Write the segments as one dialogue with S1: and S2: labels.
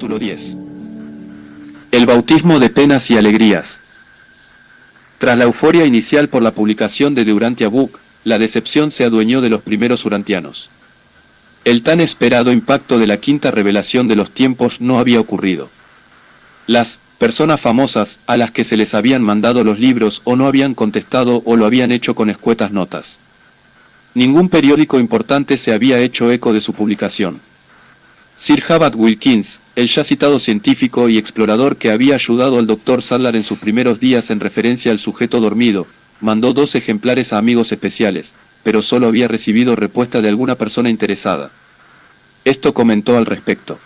S1: Capítulo 10. El bautismo de penas y alegrías. Tras la euforia inicial por la publicación de The Urantia Book, la decepción se adueñó de los primeros urantianos. El tan esperado impacto de la quinta revelación de los tiempos no había ocurrido. Las personas famosas a las que se les habían mandado los libros o no habían contestado o lo habían hecho con escuetas notas. Ningún periódico importante se había hecho eco de su publicación. Sir Herbert Wilkins, el ya citado científico y explorador que había ayudado al Dr. Sadler en sus primeros días en referencia al sujeto dormido, mandó 2 ejemplares a amigos especiales, pero solo había recibido respuesta de alguna persona interesada. Esto comentó al respecto.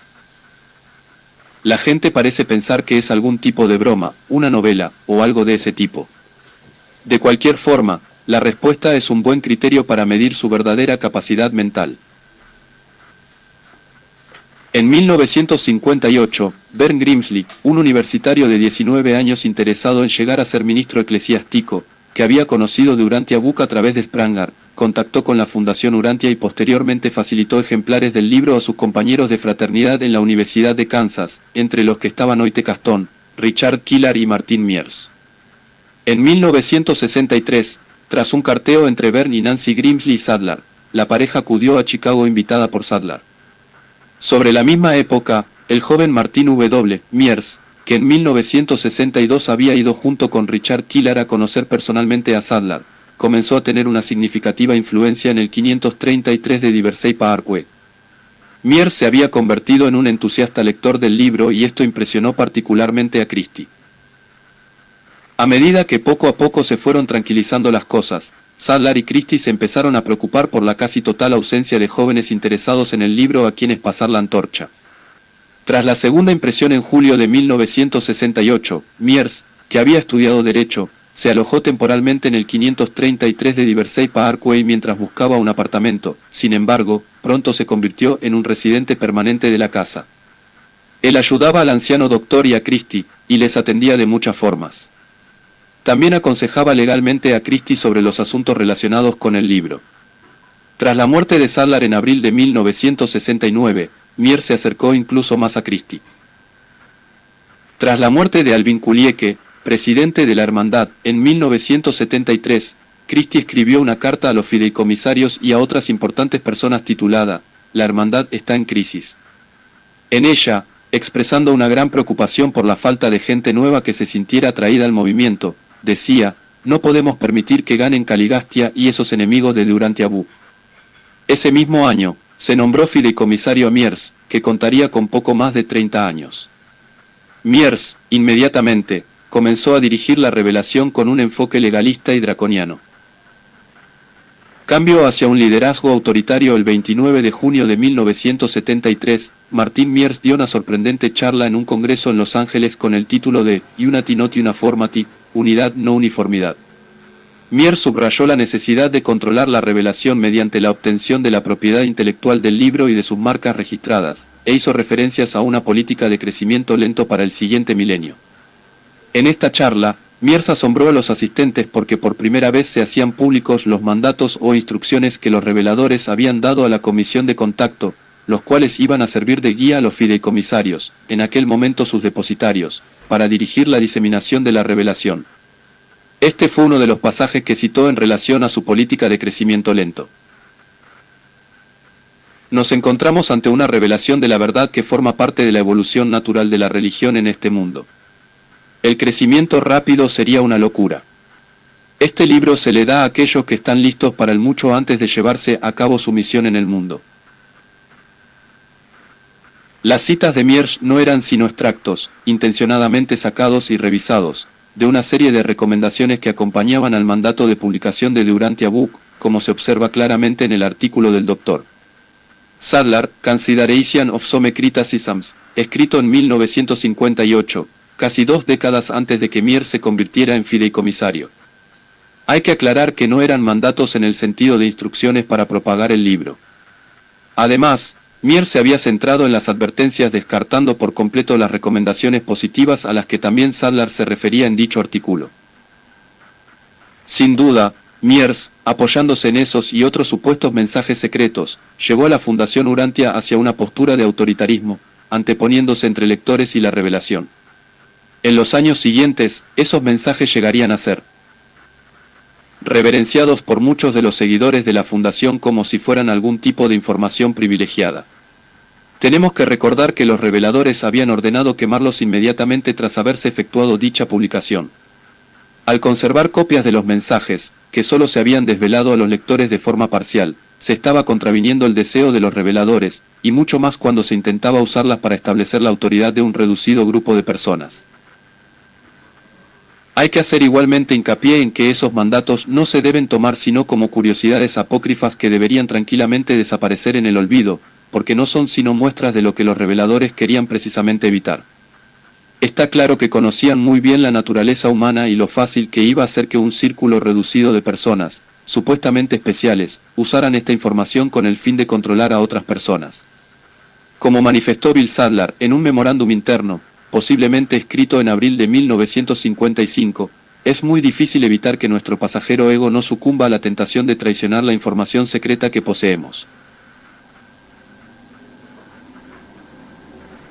S1: La gente parece pensar que es algún tipo de broma, una novela, o algo de ese tipo. De cualquier forma, la respuesta es un buen criterio para medir su verdadera capacidad mental. En 1958, Bernd Grimsley, un universitario de 19 años interesado en llegar a ser ministro eclesiástico, que había conocido de Urantia Book a través de Spranger, contactó con la Fundación Urantia y posteriormente facilitó ejemplares del libro a sus compañeros de fraternidad en la Universidad de Kansas, entre los que estaban Oite Caston, Richard Killar y Martin Mears. En 1963, tras un carteo entre Bernd y Nancy Grimsley y Sadler, la pareja acudió a Chicago invitada por Sadler. Sobre la misma época, el joven Martin W. Mears, que en 1962 había ido junto con Richard Killar a conocer personalmente a Sadler, comenzó a tener una significativa influencia en el 533 de Diversey Parkway. Mears se había convertido en un entusiasta lector del libro y esto impresionó particularmente a Christie. A medida que poco a poco se fueron tranquilizando las cosas, Sadler y Christie se empezaron a preocupar por la casi total ausencia de jóvenes interesados en el libro a quienes pasar la antorcha. Tras la segunda impresión en julio de 1968, Mears, que había estudiado Derecho, se alojó temporalmente en el 533 de Diversey Parkway mientras buscaba un apartamento. Sin embargo, pronto se convirtió en un residente permanente de la casa. Él ayudaba al anciano doctor y a Christie, y les atendía de muchas formas. También aconsejaba legalmente a Christie sobre los asuntos relacionados con el libro. Tras la muerte de Sadler en abril de 1969, Mears se acercó incluso más a Christie. Tras la muerte de Alvin Kulieke, presidente de la Hermandad, en 1973, Christie escribió una carta a los fideicomisarios y a otras importantes personas titulada «La Hermandad está en crisis». En ella, expresando una gran preocupación por la falta de gente nueva que se sintiera atraída al movimiento, decía, no podemos permitir que ganen Caligastia y esos enemigos de Urantia Book. Ese mismo año, se nombró fideicomisario a Mears, que contaría con poco más de 30 años. Mears, inmediatamente, comenzó a dirigir la revelación con un enfoque legalista y draconiano. Cambio hacia un liderazgo autoritario. El 29 de junio de 1973, Martin Mears dio una sorprendente charla en un congreso en Los Ángeles con el título de Unity Not Uniformity, Unidad no uniformidad. Mears subrayó la necesidad de controlar la revelación mediante la obtención de la propiedad intelectual del libro y de sus marcas registradas, e hizo referencias a una política de crecimiento lento para el siguiente milenio. En esta charla, Mears asombró a los asistentes porque por primera vez se hacían públicos los mandatos o instrucciones que los reveladores habían dado a la comisión de contacto, los cuales iban a servir de guía a los fideicomisarios, en aquel momento sus depositarios, para dirigir la diseminación de la revelación. Este fue uno de los pasajes que citó en relación a su política de crecimiento lento. Nos encontramos ante una revelación de la verdad que forma parte de la evolución natural de la religión en este mundo. El crecimiento rápido sería una locura. Este libro se le da a aquellos que están listos para el mucho antes de llevarse a cabo su misión en el mundo. Las citas de Mears no eran sino extractos, intencionadamente sacados y revisados, de una serie de recomendaciones que acompañaban al mandato de publicación de The Urantia Book, como se observa claramente en el artículo del Dr. Sadler, Consideration of Some Criticisms, escrito en 1958, casi 2 décadas antes de que Mears se convirtiera en fideicomisario. Hay que aclarar que no eran mandatos en el sentido de instrucciones para propagar el libro. Además, Mears se había centrado en las advertencias descartando por completo las recomendaciones positivas a las que también Sadler se refería en dicho artículo. Sin duda, Mears, apoyándose en esos y otros supuestos mensajes secretos, llevó a la Fundación Urantia hacia una postura de autoritarismo, anteponiéndose entre lectores y la revelación. En los años siguientes, esos mensajes llegarían a ser reverenciados por muchos de los seguidores de la Fundación como si fueran algún tipo de información privilegiada. Tenemos que recordar que los reveladores habían ordenado quemarlos inmediatamente tras haberse efectuado dicha publicación. Al conservar copias de los mensajes, que solo se habían desvelado a los lectores de forma parcial, se estaba contraviniendo el deseo de los reveladores, y mucho más cuando se intentaba usarlas para establecer la autoridad de un reducido grupo de personas. Hay que hacer igualmente hincapié en que esos mandatos no se deben tomar sino como curiosidades apócrifas que deberían tranquilamente desaparecer en el olvido, porque no son sino muestras de lo que los reveladores querían precisamente evitar. Está claro que conocían muy bien la naturaleza humana y lo fácil que iba a ser que un círculo reducido de personas, supuestamente especiales, usaran esta información con el fin de controlar a otras personas. Como manifestó Bill Sadler en un memorándum interno, posiblemente escrito en abril de 1955, es muy difícil evitar que nuestro pasajero ego no sucumba a la tentación de traicionar la información secreta que poseemos.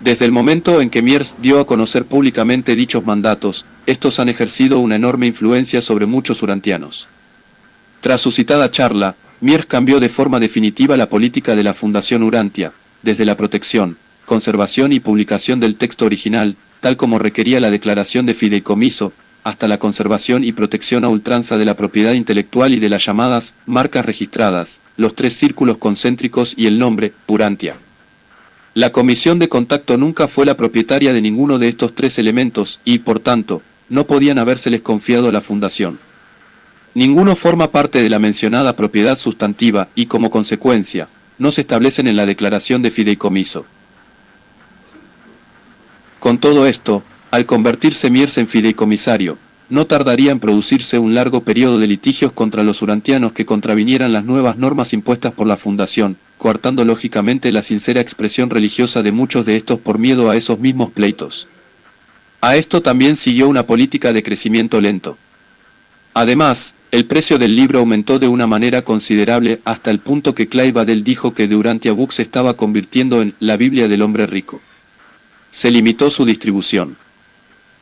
S1: Desde el momento en que Miers dio a conocer públicamente dichos mandatos, estos han ejercido una enorme influencia sobre muchos urantianos. Tras su citada charla, Miers cambió de forma definitiva la política de la Fundación Urantia, desde la protección, conservación y publicación del texto original, tal como requería la declaración de fideicomiso, hasta la conservación y protección a ultranza de la propiedad intelectual y de las llamadas marcas registradas, los 3 círculos concéntricos y el nombre, Urantia. La comisión de contacto nunca fue la propietaria de ninguno de estos 3 elementos y, por tanto, no podían habérseles confiado a la Fundación. Ninguno forma parte de la mencionada propiedad sustantiva y, como consecuencia, no se establecen en la declaración de fideicomiso. Con todo esto, al convertirse Miers en fideicomisario, no tardaría en producirse un largo periodo de litigios contra los urantianos que contravinieran las nuevas normas impuestas por la Fundación, coartando lógicamente la sincera expresión religiosa de muchos de estos por miedo a esos mismos pleitos. A esto también siguió una política de crecimiento lento. Además, el precio del libro aumentó de una manera considerable hasta el punto que Clive Adel dijo que The Urantia Book se estaba convirtiendo en la Biblia del hombre rico. Se limitó su distribución.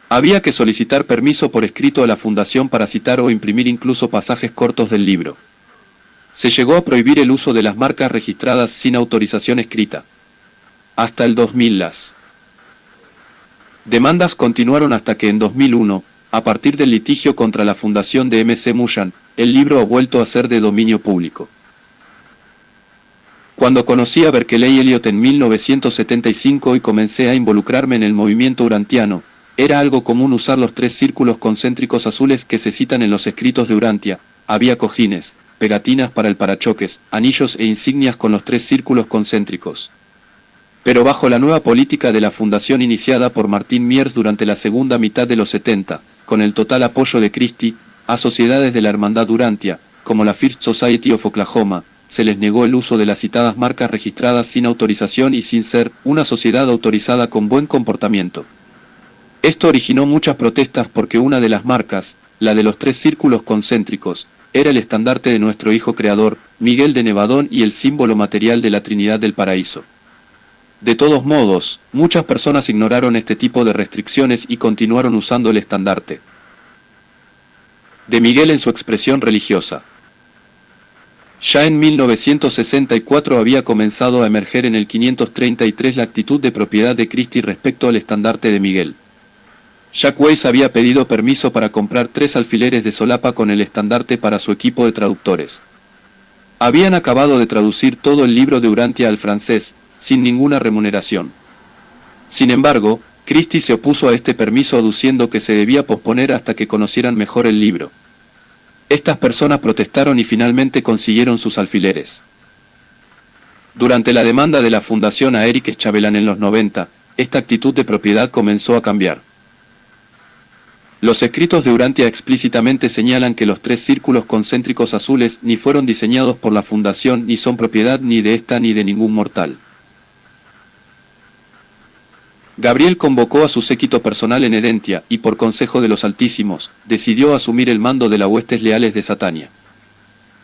S1: Había que solicitar permiso por escrito a la Fundación para citar o imprimir incluso pasajes cortos del libro. Se llegó a prohibir el uso de las marcas registradas sin autorización escrita. Hasta el 2000 las demandas continuaron hasta que en 2001, a partir del litigio contra la Fundación de M.C. Mushan, el libro ha vuelto a ser de dominio público. Cuando conocí a Berkeley Eliot en 1975 y comencé a involucrarme en el movimiento urantiano, era algo común usar los 3 círculos concéntricos azules que se citan en los escritos de Urantia. Había cojines, pegatinas para el parachoques, anillos e insignias con los 3 círculos concéntricos. Pero bajo la nueva política de la Fundación iniciada por Martin Miers durante la segunda mitad de los 70, con el total apoyo de Christie, a sociedades de la Hermandad Urantia, como la First Society of Oklahoma, se les negó el uso de las citadas marcas registradas sin autorización y sin ser una sociedad autorizada con buen comportamiento. Esto originó muchas protestas porque una de las marcas, la de los 3 círculos concéntricos, era el estandarte de nuestro Hijo Creador, Miguel de Nevadón y el símbolo material de la Trinidad del Paraíso. De todos modos, muchas personas ignoraron este tipo de restricciones y continuaron usando el estandarte de Miguel en su expresión religiosa. Ya en 1964 había comenzado a emerger en el 533 la actitud de propiedad de Christie respecto al estandarte de Miguel. Jack Weiss había pedido permiso para comprar 3 alfileres de solapa con el estandarte para su equipo de traductores. Habían acabado de traducir todo el libro de Urantia al francés, sin ninguna remuneración. Sin embargo, Christie se opuso a este permiso aduciendo que se debía posponer hasta que conocieran mejor el libro. Estas personas protestaron y finalmente consiguieron sus alfileres. Durante la demanda de la Fundación a Eric Schavelan en los 90, esta actitud de propiedad comenzó a cambiar. Los escritos de Urantia explícitamente señalan que los 3 círculos concéntricos azules ni fueron diseñados por la Fundación ni son propiedad ni de esta ni de ningún mortal. Gabriel convocó a su séquito personal en Edentia y por consejo de los Altísimos, decidió asumir el mando de las huestes leales de Satania.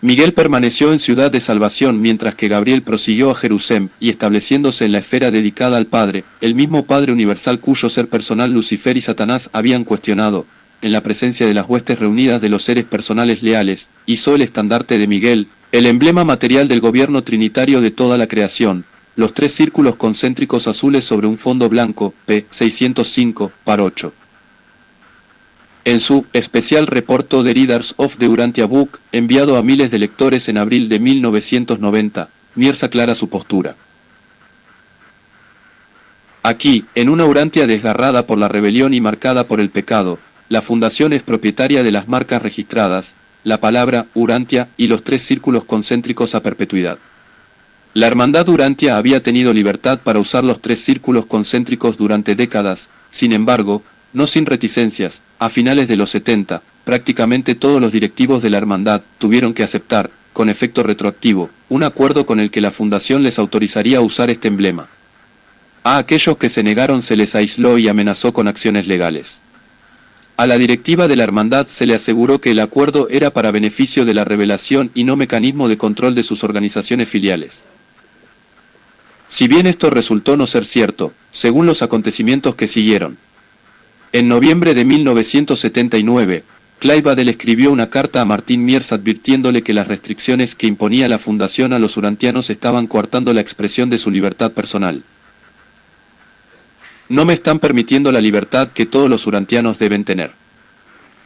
S1: Miguel permaneció en Ciudad de Salvación mientras que Gabriel prosiguió a Jerusalén y estableciéndose en la esfera dedicada al Padre, el mismo Padre Universal cuyo ser personal Lucifer y Satanás habían cuestionado, en la presencia de las huestes reunidas de los seres personales leales, hizo el estandarte de Miguel, el emblema material del gobierno trinitario de toda la creación, los tres círculos concéntricos azules sobre un fondo blanco, p. 605, par 8. En su especial reporto de Readers of the Urantia Book, enviado a miles de lectores en abril de 1990, Miers aclara su postura. Aquí, en una Urantia desgarrada por la rebelión y marcada por el pecado, la Fundación es propietaria de las marcas registradas, la palabra Urantia y los tres círculos concéntricos a perpetuidad. La Hermandad Urantia había tenido libertad para usar los tres círculos concéntricos durante décadas, sin embargo, no sin reticencias, a finales de los 70, prácticamente todos los directivos de la Hermandad tuvieron que aceptar, con efecto retroactivo, un acuerdo con el que la Fundación les autorizaría a usar este emblema. A aquellos que se negaron se les aisló y amenazó con acciones legales. A la directiva de la Hermandad se le aseguró que el acuerdo era para beneficio de la revelación y no mecanismo de control de sus organizaciones filiales. Si bien esto resultó no ser cierto, según los acontecimientos que siguieron. En noviembre de 1979, Clive Badel escribió una carta a Martin Miers advirtiéndole que las restricciones que imponía la Fundación a los urantianos estaban coartando la expresión de su libertad personal. No me están permitiendo la libertad que todos los urantianos deben tener.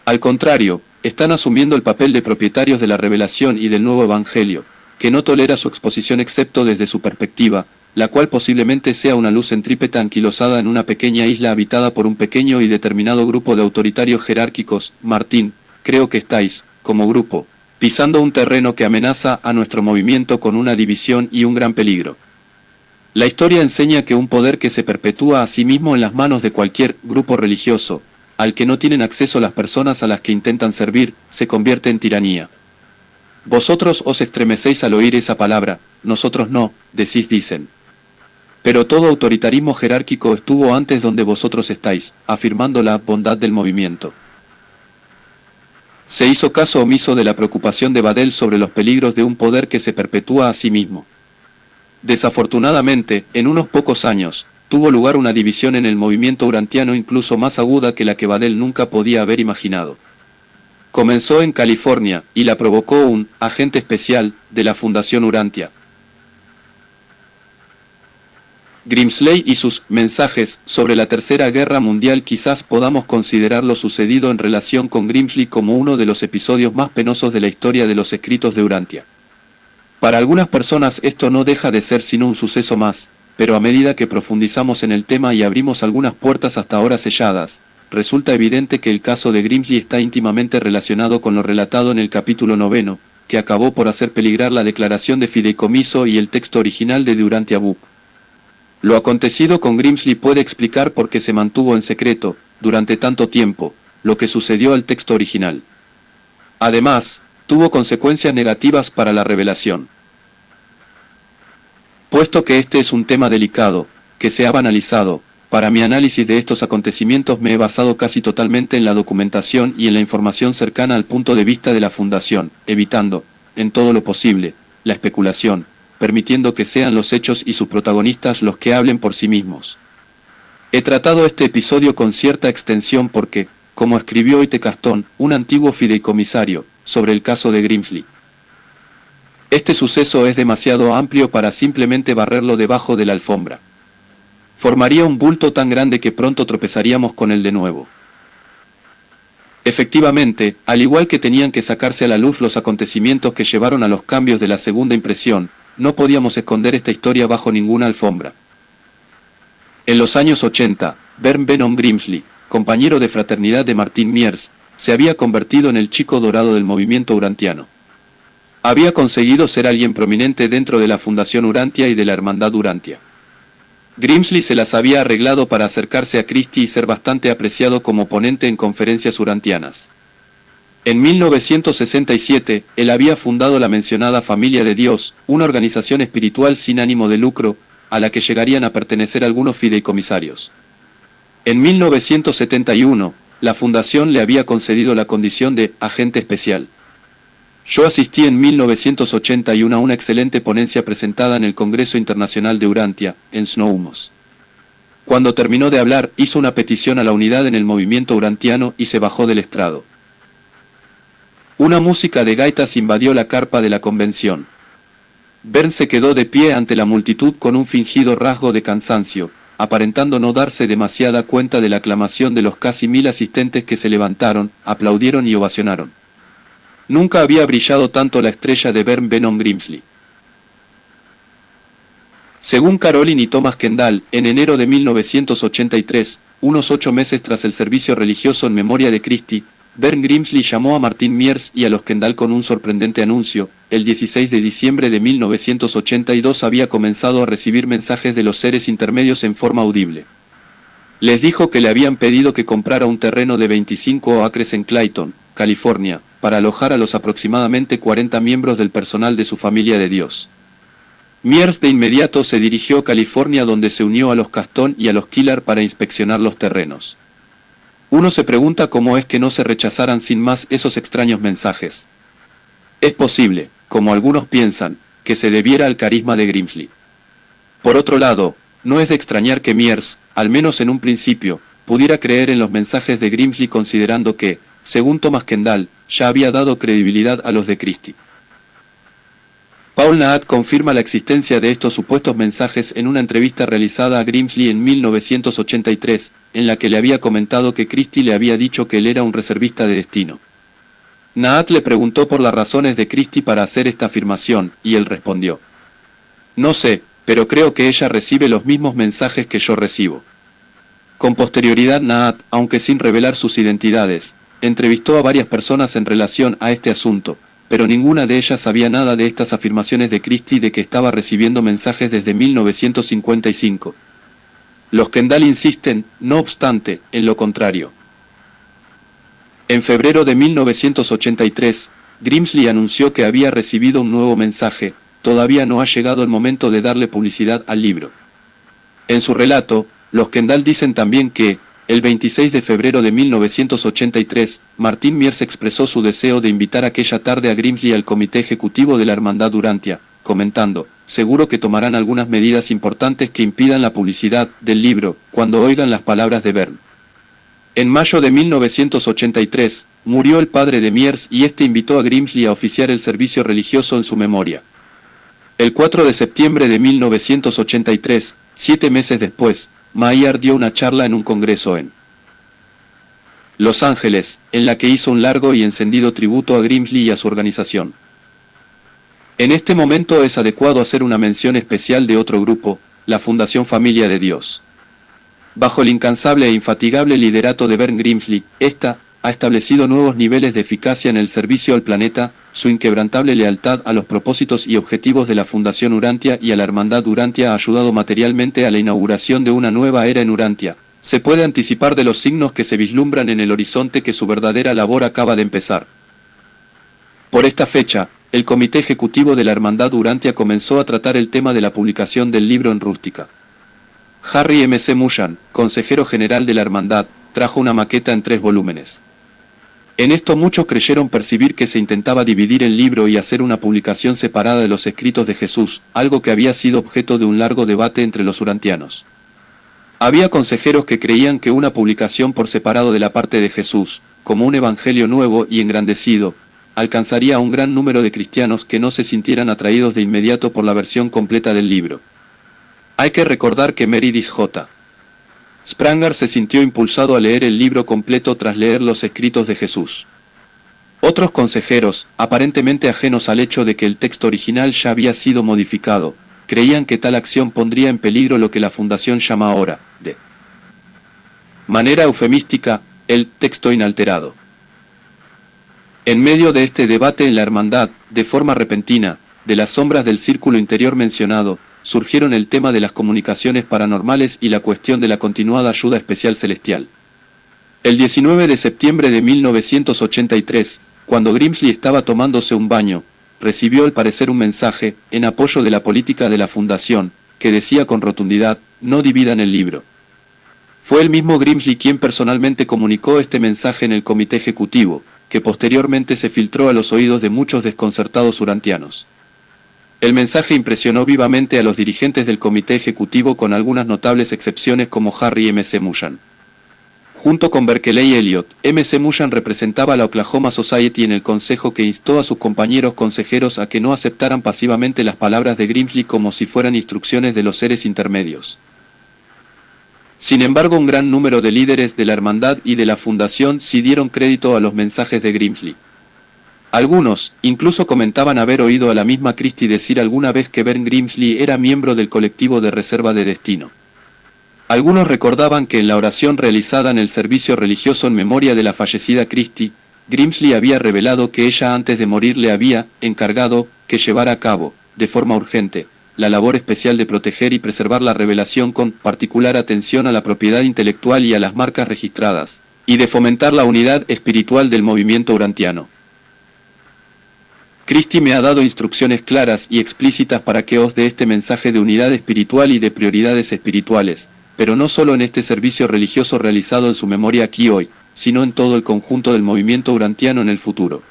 S1: Al contrario, están asumiendo el papel de propietarios de la revelación y del nuevo evangelio, que no tolera su exposición excepto desde su perspectiva, la cual posiblemente sea una luz centrípeta anquilosada en una pequeña isla habitada por un pequeño y determinado grupo de autoritarios jerárquicos. Martín, creo que estáis, como grupo, pisando un terreno que amenaza a nuestro movimiento con una división y un gran peligro. La historia enseña que un poder que se perpetúa a sí mismo en las manos de cualquier grupo religioso, al que no tienen acceso las personas a las que intentan servir, se convierte en tiranía. Vosotros os estremecéis al oír esa palabra, nosotros no, dicen. Pero todo autoritarismo jerárquico estuvo antes donde vosotros estáis, afirmando la bondad del movimiento. Se hizo caso omiso de la preocupación de Badel sobre los peligros de un poder que se perpetúa a sí mismo. Desafortunadamente, en unos pocos años, tuvo lugar una división en el movimiento urantiano incluso más aguda que la que Badel nunca podía haber imaginado. Comenzó en California, y la provocó un agente especial de la Fundación Urantia. Grimsley y sus mensajes sobre la Tercera Guerra Mundial. Quizás podamos considerar lo sucedido en relación con Grimsley como uno de los episodios más penosos de la historia de los escritos de Urantia. Para algunas personas esto no deja de ser sino un suceso más, pero a medida que profundizamos en el tema y abrimos algunas puertas hasta ahora selladas, resulta evidente que el caso de Grimsley está íntimamente relacionado con lo relatado en el capítulo 9, que acabó por hacer peligrar la declaración de fideicomiso y el texto original de The Urantia Book. Lo acontecido con Grimsley puede explicar por qué se mantuvo en secreto, durante tanto tiempo, lo que sucedió al texto original. Además, tuvo consecuencias negativas para la revelación. Puesto que este es un tema delicado, que se ha banalizado, para mi análisis de estos acontecimientos me he basado casi totalmente en la documentación y en la información cercana al punto de vista de la Fundación, evitando, en todo lo posible, la especulación, permitiendo que sean los hechos y sus protagonistas los que hablen por sí mismos. He tratado este episodio con cierta extensión porque, como escribió Ite Castón, un antiguo fideicomisario, sobre el caso de Grimsley. Este suceso es demasiado amplio para simplemente barrerlo debajo de la alfombra. Formaría un bulto tan grande que pronto tropezaríamos con él de nuevo. Efectivamente, al igual que tenían que sacarse a la luz los acontecimientos que llevaron a los cambios de la segunda impresión, no podíamos esconder esta historia bajo ninguna alfombra. En los años 80, Bernd Venom Grimsley, compañero de fraternidad de Martin Miers, se había convertido en el chico dorado del movimiento urantiano. Había conseguido ser alguien prominente dentro de la Fundación Urantia y de la Hermandad Urantia. Grimsley se las había arreglado para acercarse a Christie y ser bastante apreciado como ponente en conferencias urantianas. En 1967, él había fundado la mencionada Familia de Dios, una organización espiritual sin ánimo de lucro, a la que llegarían a pertenecer algunos fideicomisarios. En 1971, la fundación le había concedido la condición de agente especial. Yo asistí en 1981 a una excelente ponencia presentada en el Congreso Internacional de Urantia, en Snowmos. Cuando terminó de hablar, hizo una petición a la unidad en el movimiento urantiano y se bajó del estrado. Una música de gaitas invadió la carpa de la convención. Bern se quedó de pie ante la multitud con un fingido rasgo de cansancio, aparentando no darse demasiada cuenta de la aclamación de los casi 1000 asistentes que se levantaron, aplaudieron y ovacionaron. Nunca había brillado tanto la estrella de Bern Venom Grimsley. Según Caroline y Thomas Kendall, en enero de 1983, unos 8 meses tras el servicio religioso en memoria de Christie, Bern Grimsley llamó a Martin Miers y a los Kendall con un sorprendente anuncio. El 16 de diciembre de 1982 había comenzado a recibir mensajes de los seres intermedios en forma audible. Les dijo que le habían pedido que comprara un terreno de 25 acres en Clayton, California, para alojar a los aproximadamente 40 miembros del personal de su familia de Dios. Miers de inmediato se dirigió a California, donde se unió a los Caston y a los Killer para inspeccionar los terrenos. Uno se pregunta cómo es que no se rechazaran sin más esos extraños mensajes. Es posible, como algunos piensan, que se debiera al carisma de Grimsley. Por otro lado, no es de extrañar que Miers, al menos en un principio, pudiera creer en los mensajes de Grimsley, considerando que, según Thomas Kendall, ya había dado credibilidad a los de Christie. Paul Nahat confirma la existencia de estos supuestos mensajes en una entrevista realizada a Grimsley en 1983, en la que le había comentado que Christie le había dicho que él era un reservista de destino. Nahat le preguntó por las razones de Christie para hacer esta afirmación, y él respondió: "No sé, pero creo que ella recibe los mismos mensajes que yo recibo". Con posterioridad, Nahat, aunque sin revelar sus identidades, entrevistó a varias personas en relación a este asunto, pero ninguna de ellas sabía nada de estas afirmaciones de Christie de que estaba recibiendo mensajes desde 1955. Los Kendall insisten, no obstante, en lo contrario. En febrero de 1983, Grimsley anunció que había recibido un nuevo mensaje. Todavía no ha llegado el momento de darle publicidad al libro. En su relato, los Kendall dicen también que, el 26 de febrero de 1983, Martin Miers expresó su deseo de invitar aquella tarde a Grimsley al comité ejecutivo de la Hermandad Urantia, comentando: "Seguro que tomarán algunas medidas importantes que impidan la publicidad del libro cuando oigan las palabras de Bern". En mayo de 1983, murió el padre de Miers y este invitó a Grimsley a oficiar el servicio religioso en su memoria. El 4 de septiembre de 1983, 7 meses después, Maillard dio una charla en un congreso en Los Ángeles, en la que hizo un largo y encendido tributo a Grimsley y a su organización. En este momento es adecuado hacer una mención especial de otro grupo, la Fundación Familia de Dios. Bajo el incansable e infatigable liderato de Bern Grimsley, esta ha establecido nuevos niveles de eficacia en el servicio al planeta. Su inquebrantable lealtad a los propósitos y objetivos de la Fundación Urantia y a la Hermandad Urantia ha ayudado materialmente a la inauguración de una nueva era en Urantia. Se puede anticipar de los signos que se vislumbran en el horizonte que su verdadera labor acaba de empezar. Por esta fecha, el Comité Ejecutivo de la Hermandad Urantia comenzó a tratar el tema de la publicación del libro en rústica. Harry M. C. Mullan, consejero general de la Hermandad, trajo una maqueta en 3 volúmenes. En esto muchos creyeron percibir que se intentaba dividir el libro y hacer una publicación separada de los escritos de Jesús, algo que había sido objeto de un largo debate entre los urantianos. Había consejeros que creían que una publicación por separado de la parte de Jesús, como un evangelio nuevo y engrandecido, alcanzaría a un gran número de cristianos que no se sintieran atraídos de inmediato por la versión completa del libro. Hay que recordar que Meredith J. Spranger se sintió impulsado a leer el libro completo tras leer los escritos de Jesús. Otros consejeros, aparentemente ajenos al hecho de que el texto original ya había sido modificado, creían que tal acción pondría en peligro lo que la Fundación llama ahora, de manera eufemística, el texto inalterado. En medio de este debate en la hermandad, de forma repentina, de las sombras del círculo interior mencionado, surgieron el tema de las comunicaciones paranormales y la cuestión de la continuada ayuda especial celestial. El 19 de septiembre de 1983, cuando Grimsley estaba tomándose un baño, recibió al parecer un mensaje, en apoyo de la política de la Fundación, que decía con rotundidad: "No dividan el libro". Fue el mismo Grimsley quien personalmente comunicó este mensaje en el comité ejecutivo, que posteriormente se filtró a los oídos de muchos desconcertados urantianos. El mensaje impresionó vivamente a los dirigentes del comité ejecutivo, con algunas notables excepciones como Harry M. C. Mullan. Junto con Berkeley Eliot, M. C. Mullan representaba a la Oklahoma Society en el consejo, que instó a sus compañeros consejeros a que no aceptaran pasivamente las palabras de Grimsley como si fueran instrucciones de los seres intermedios. Sin embargo, un gran número de líderes de la hermandad y de la fundación sí dieron crédito a los mensajes de Grimsley. Algunos, incluso comentaban haber oído a la misma Christie decir alguna vez que Ben Grimsley era miembro del colectivo de Reserva de Destino. Algunos recordaban que en la oración realizada en el servicio religioso en memoria de la fallecida Christie, Grimsley había revelado que ella antes de morir le había encargado que llevara a cabo, de forma urgente, la labor especial de proteger y preservar la revelación con particular atención a la propiedad intelectual y a las marcas registradas, y de fomentar la unidad espiritual del movimiento urantiano. Christie me ha dado instrucciones claras y explícitas para que os dé este mensaje de unidad espiritual y de prioridades espirituales, pero no solo en este servicio religioso realizado en su memoria aquí hoy, sino en todo el conjunto del movimiento urantiano en el futuro.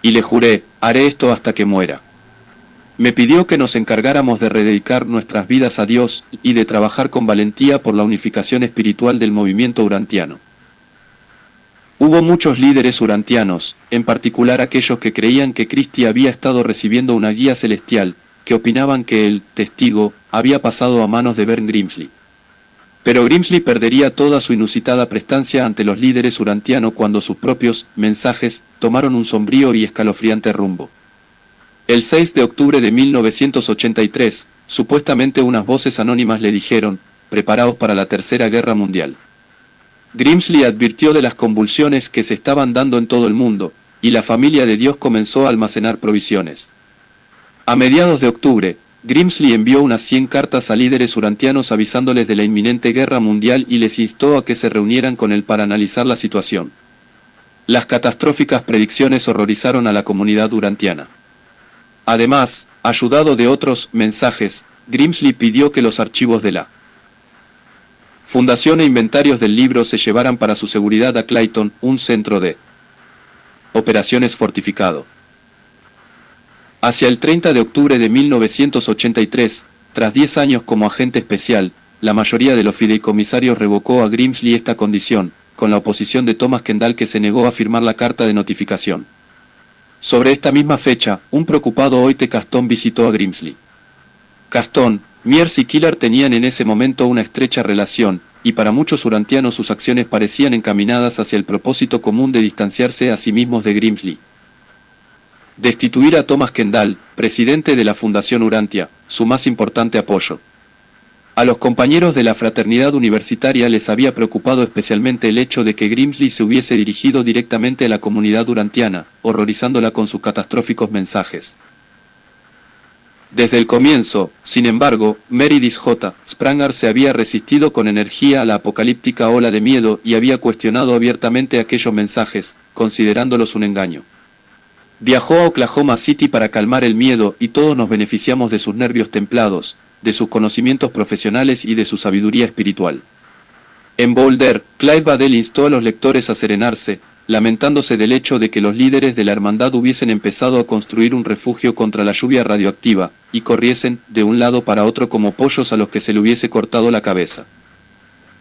S1: Y le juré, haré esto hasta que muera. Me pidió que nos encargáramos de rededicar nuestras vidas a Dios y de trabajar con valentía por la unificación espiritual del movimiento urantiano. Hubo muchos líderes urantianos, en particular aquellos que creían que Christie había estado recibiendo una guía celestial, que opinaban que el testigo había pasado a manos de Ben Grimsley. Pero Grimsley perdería toda su inusitada prestancia ante los líderes urantianos cuando sus propios mensajes tomaron un sombrío y escalofriante rumbo. El 6 de octubre de 1983, supuestamente unas voces anónimas le dijeron: preparaos para la Tercera Guerra Mundial. Grimsley advirtió de las convulsiones que se estaban dando en todo el mundo, y la familia de Dios comenzó a almacenar provisiones. A mediados de octubre, Grimsley envió unas 100 cartas a líderes urantianos avisándoles de la inminente guerra mundial y les instó a que se reunieran con él para analizar la situación. Las catastróficas predicciones horrorizaron a la comunidad urantiana. Además, ayudado de otros mensajes, Grimsley pidió que los archivos de la fundación e inventarios del libro se llevaran para su seguridad a Clayton, un centro de operaciones fortificado. Hacia el 30 de octubre de 1983, tras 10 años como agente especial, la mayoría de los fideicomisarios revocó a Grimsley esta condición, con la oposición de Thomas Kendall, que se negó a firmar la carta de notificación. Sobre esta misma fecha, un preocupado Hoyt Caston visitó a Grimsley. Caston, Mears y Killard tenían en ese momento una estrecha relación, y para muchos urantianos sus acciones parecían encaminadas hacia el propósito común de distanciarse a sí mismos de Grimsley. Destituir a Thomas Kendall, presidente de la Fundación Urantia, su más importante apoyo. A los compañeros de la fraternidad universitaria les había preocupado especialmente el hecho de que Grimsley se hubiese dirigido directamente a la comunidad urantiana, horrorizándola con sus catastróficos mensajes. Desde el comienzo, sin embargo, Meredith J. Spranger se había resistido con energía a la apocalíptica ola de miedo y había cuestionado abiertamente aquellos mensajes, considerándolos un engaño. Viajó a Oklahoma City para calmar el miedo y todos nos beneficiamos de sus nervios templados, de sus conocimientos profesionales y de su sabiduría espiritual. En Boulder, Clyde Badell instó a los lectores a serenarse, lamentándose del hecho de que los líderes de la hermandad hubiesen empezado a construir un refugio contra la lluvia radioactiva, y corriesen de un lado para otro como pollos a los que se le hubiese cortado la cabeza.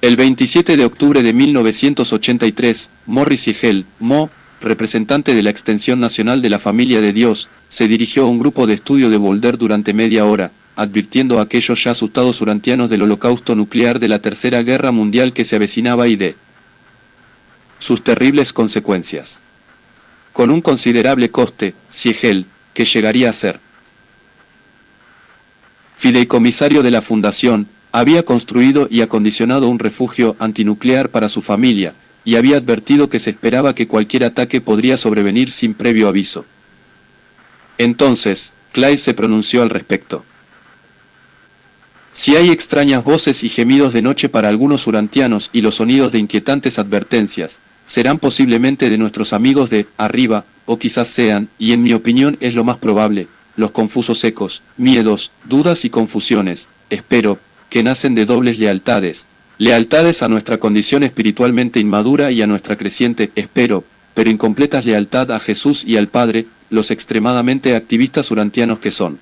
S1: El 27 de octubre de 1983, Morris Siegel, Mo, representante de la Extensión Nacional de la Familia de Dios, se dirigió a un grupo de estudio de Boulder durante media hora, advirtiendo a aquellos ya asustados urantianos del holocausto nuclear de la Tercera Guerra Mundial que se avecinaba y de sus terribles consecuencias. Con un considerable coste, Siegel, que llegaría a ser fideicomisario de la fundación, había construido y acondicionado un refugio antinuclear para su familia, y había advertido que se esperaba que cualquier ataque podría sobrevenir sin previo aviso. Entonces, Clyde se pronunció al respecto. Si hay extrañas voces y gemidos de noche para algunos urantianos y los sonidos de inquietantes advertencias, serán posiblemente de nuestros amigos de arriba, o quizás sean, y en mi opinión es lo más probable, los confusos ecos, miedos, dudas y confusiones, espero, que nacen de dobles lealtades a nuestra condición espiritualmente inmadura y a nuestra creciente, espero, pero incompletas lealtad a Jesús y al Padre, los extremadamente activistas urantianos que son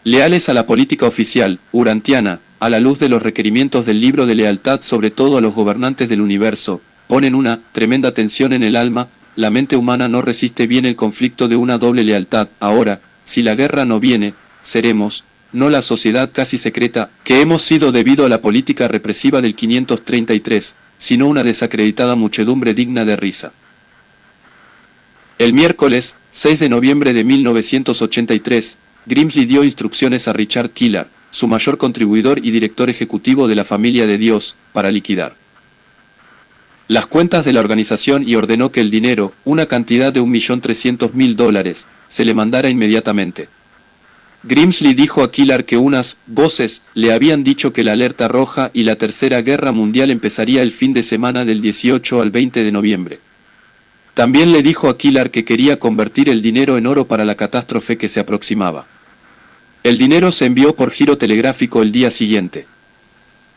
S1: leales a la política oficial, urantiana, a la luz de los requerimientos del libro de lealtad sobre todo a los gobernantes del universo, ponen una tremenda tensión en el alma, la mente humana no resiste bien el conflicto de una doble lealtad. Ahora, si la guerra no viene, seremos, no la sociedad casi secreta, que hemos sido debido a la política represiva del 533, sino una desacreditada muchedumbre digna de risa. El miércoles, 6 de noviembre de 1983, Grimsley dio instrucciones a Richard Keeler, su mayor contribuidor y director ejecutivo de la Familia de Dios, para liquidar las cuentas de la organización y ordenó que el dinero, una cantidad de $1.300.000, se le mandara inmediatamente. Grimsley dijo a Keeler que unas voces le habían dicho que la alerta roja y la Tercera Guerra Mundial empezaría el fin de semana del 18 al 20 de noviembre. También le dijo a Keeler que quería convertir el dinero en oro para la catástrofe que se aproximaba. El dinero se envió por giro telegráfico el día siguiente.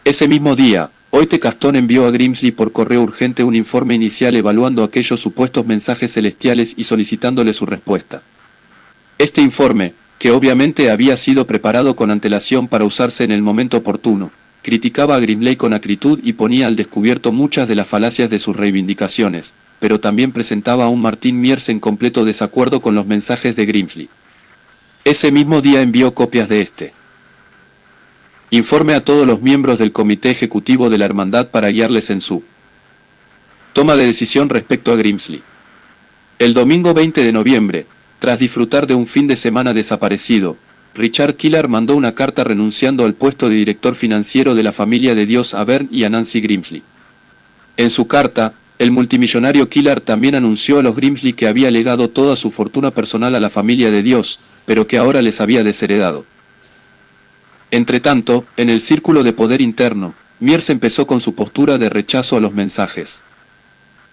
S1: Ese mismo día, Oite Caston envió a Grimsley por correo urgente un informe inicial evaluando aquellos supuestos mensajes celestiales y solicitándole su respuesta. Este informe, que obviamente había sido preparado con antelación para usarse en el momento oportuno, criticaba a Grimsley con acritud y ponía al descubierto muchas de las falacias de sus reivindicaciones, pero también presentaba a un Martin Miers en completo desacuerdo con los mensajes de Grimsley. Ese mismo día envió copias de este informe a todos los miembros del comité ejecutivo de la hermandad para guiarles en su toma de decisión respecto a Grimsley. El domingo 20 de noviembre, tras disfrutar de un fin de semana desaparecido, Richard Keeler mandó una carta renunciando al puesto de director financiero de la Familia de Dios a Vern y a Nancy Grimsley. En su carta, el multimillonario Keeler también anunció a los Grimsley que había legado toda su fortuna personal a la Familia de Dios, pero que ahora les había desheredado. Entretanto, en el círculo de poder interno, Miers empezó con su postura de rechazo a los mensajes.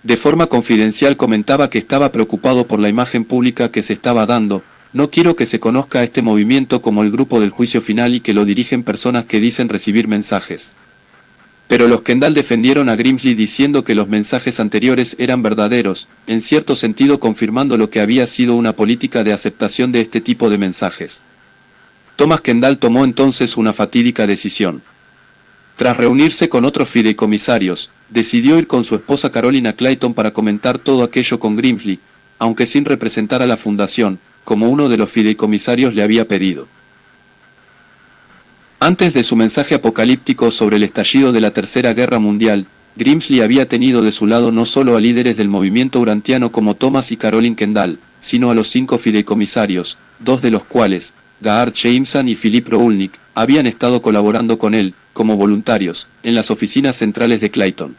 S1: De forma confidencial comentaba que estaba preocupado por la imagen pública que se estaba dando. No quiero que se conozca a este movimiento como el grupo del juicio final y que lo dirigen personas que dicen recibir mensajes. Pero los Kendall defendieron a Grimsley diciendo que los mensajes anteriores eran verdaderos, en cierto sentido confirmando lo que había sido una política de aceptación de este tipo de mensajes. Thomas Kendall tomó entonces una fatídica decisión. Tras reunirse con otros fideicomisarios, decidió ir con su esposa Carolina Clayton para comentar todo aquello con Grimsley, aunque sin representar a la fundación, como uno de los fideicomisarios le había pedido. Antes de su mensaje apocalíptico sobre el estallido de la Tercera Guerra Mundial, Grimsley había tenido de su lado no solo a líderes del movimiento urantiano como Thomas y Caroline Kendall, sino a los 5 fideicomisarios, 2 de los cuales, Gaard Jameson y Philip Roulnik, habían estado colaborando con él, como voluntarios, en las oficinas centrales de Clayton.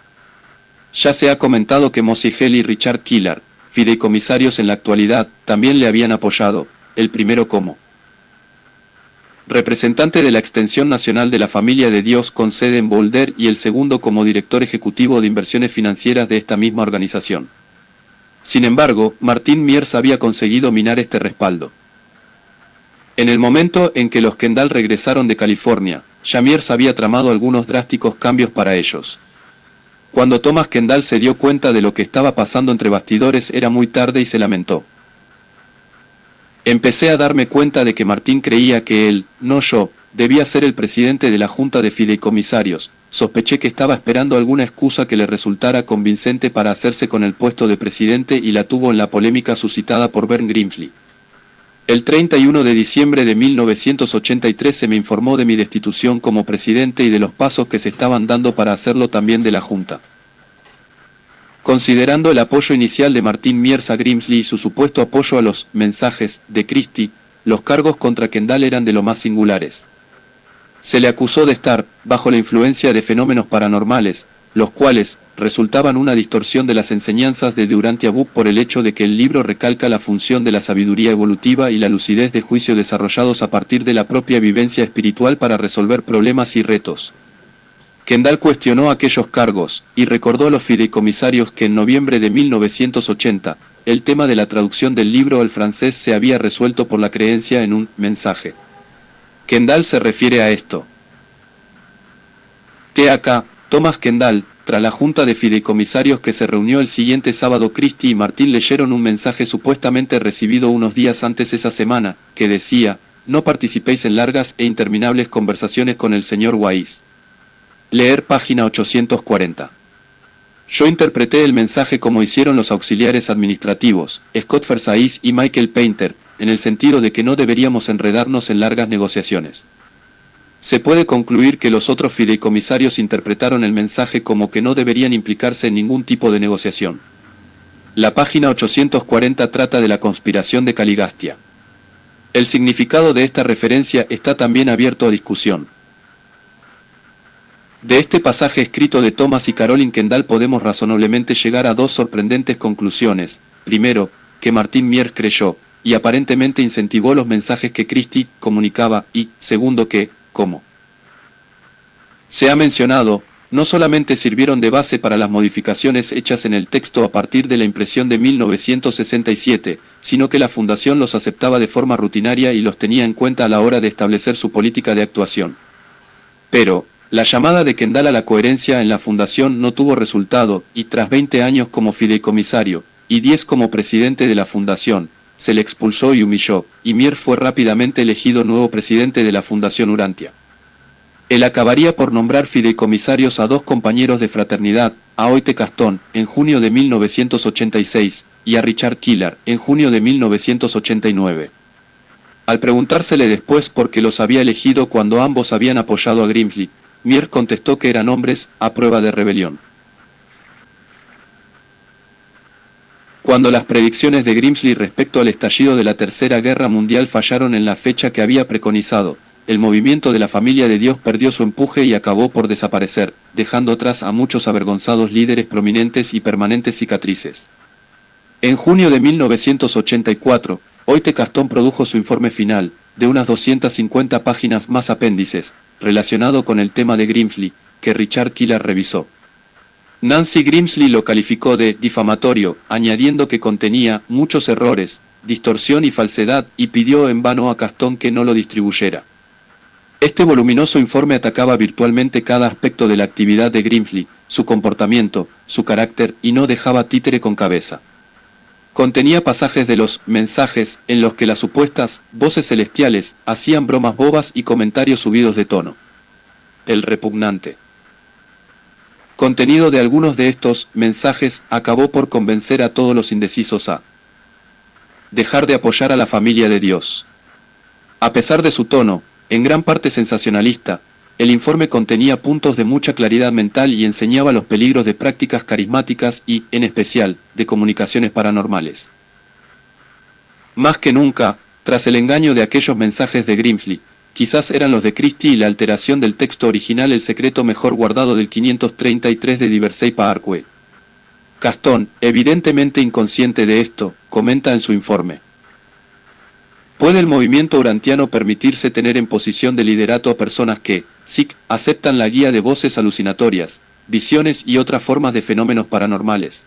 S1: Ya se ha comentado que Mossy Hell y Richard Keeler, fideicomisarios en la actualidad, también le habían apoyado, el primero como representante de la Extensión Nacional de la Familia de Dios con sede en Boulder y el segundo como director ejecutivo de inversiones financieras de esta misma organización. Sin embargo, Martin Miers había conseguido minar este respaldo. En el momento en que los Kendall regresaron de California, ya Miers había tramado algunos drásticos cambios para ellos. Cuando Thomas Kendall se dio cuenta de lo que estaba pasando entre bastidores era muy tarde y se lamentó. Empecé a darme cuenta de que Martín creía que él, no yo, debía ser el presidente de la Junta de Fideicomisarios. Sospeché que estaba esperando alguna excusa que le resultara convincente para hacerse con el puesto de presidente y la tuvo en la polémica suscitada por Vern Grimsley. El 31 de diciembre de 1983 se me informó de mi destitución como presidente y de los pasos que se estaban dando para hacerlo también de la Junta. Considerando el apoyo inicial de Martin Miers a Grimsley y su supuesto apoyo a los mensajes de Christie, los cargos contra Kendall eran de lo más singulares. Se le acusó de estar bajo la influencia de fenómenos paranormales, los cuales resultaban una distorsión de las enseñanzas de Durantia Book por el hecho de que el libro recalca la función de la sabiduría evolutiva y la lucidez de juicio desarrollados a partir de la propia vivencia espiritual para resolver problemas y retos. Kendall cuestionó aquellos cargos, y recordó a los fideicomisarios que en noviembre de 1980, el tema de la traducción del libro al francés se había resuelto por la creencia en un mensaje. Kendall se refiere a esto. TAK, Thomas Kendall, tras la junta de fideicomisarios que se reunió el siguiente sábado, Christie y Martin leyeron un mensaje supuestamente recibido unos días antes esa semana, que decía: no participéis en largas e interminables conversaciones con el señor Wise. Leer página 840. Yo interpreté el mensaje como hicieron los auxiliares administrativos, Scott Forsyth y Michael Painter, en el sentido de que no deberíamos enredarnos en largas negociaciones. Se puede concluir que los otros fideicomisarios interpretaron el mensaje como que no deberían implicarse en ningún tipo de negociación. La página 840 trata de la conspiración de Caligastia. El significado de esta referencia está también abierto a discusión. De este pasaje escrito de Thomas y Caroline Kendall podemos razonablemente llegar a dos sorprendentes conclusiones. Primero, que Martin Mier creyó, y aparentemente incentivó los mensajes que Christie comunicaba, y, segundo que, como se ha mencionado, no solamente sirvieron de base para las modificaciones hechas en el texto a partir de la impresión de 1967, sino que la Fundación los aceptaba de forma rutinaria y los tenía en cuenta a la hora de establecer su política de actuación. Pero, la llamada de Kendall a la coherencia en la Fundación no tuvo resultado, y tras 20 años como fideicomisario, y 10 como presidente de la Fundación, se le expulsó y humilló, y Mier fue rápidamente elegido nuevo presidente de la Fundación Urantia. Él acabaría por nombrar fideicomisarios a dos compañeros de fraternidad, a Hoyt Caston, en junio de 1986, y a Richard Keeler, en junio de 1989. Al preguntársele después por qué los había elegido cuando ambos habían apoyado a Grimsby, Mier contestó que eran hombres a prueba de rebelión. Cuando las predicciones de Grimsby respecto al estallido de la Tercera Guerra Mundial fallaron en la fecha que había preconizado, el movimiento de la Familia de Dios perdió su empuje y acabó por desaparecer, dejando atrás a muchos avergonzados líderes prominentes y permanentes cicatrices. En junio de 1984, Hoyt Caston produjo su informe final, de unas 250 páginas más apéndices, relacionado con el tema de Grimsby, que Richard Keeler revisó. Nancy Grimsby lo calificó de difamatorio, añadiendo que contenía muchos errores, distorsión y falsedad, y pidió en vano a Caston que no lo distribuyera. Este voluminoso informe atacaba virtualmente cada aspecto de la actividad de Grimsby, su comportamiento, su carácter, y no dejaba títere con cabeza. Contenía pasajes de los mensajes en los que las supuestas voces celestiales hacían bromas bobas y comentarios subidos de tono. El repugnante contenido de algunos de estos mensajes acabó por convencer a todos los indecisos a dejar de apoyar a la Familia de Dios. A pesar de su tono, en gran parte sensacionalista, el informe contenía puntos de mucha claridad mental y enseñaba los peligros de prácticas carismáticas y, en especial, de comunicaciones paranormales. Más que nunca, tras el engaño de aquellos mensajes de Grimsby, quizás eran los de Christie y la alteración del texto original el secreto mejor guardado del 533 de Diversey Parkway. Caston, evidentemente inconsciente de esto, comenta en su informe: ¿puede el movimiento urantiano permitirse tener en posición de liderato a personas que, aceptan la guía de voces alucinatorias, visiones y otras formas de fenómenos paranormales?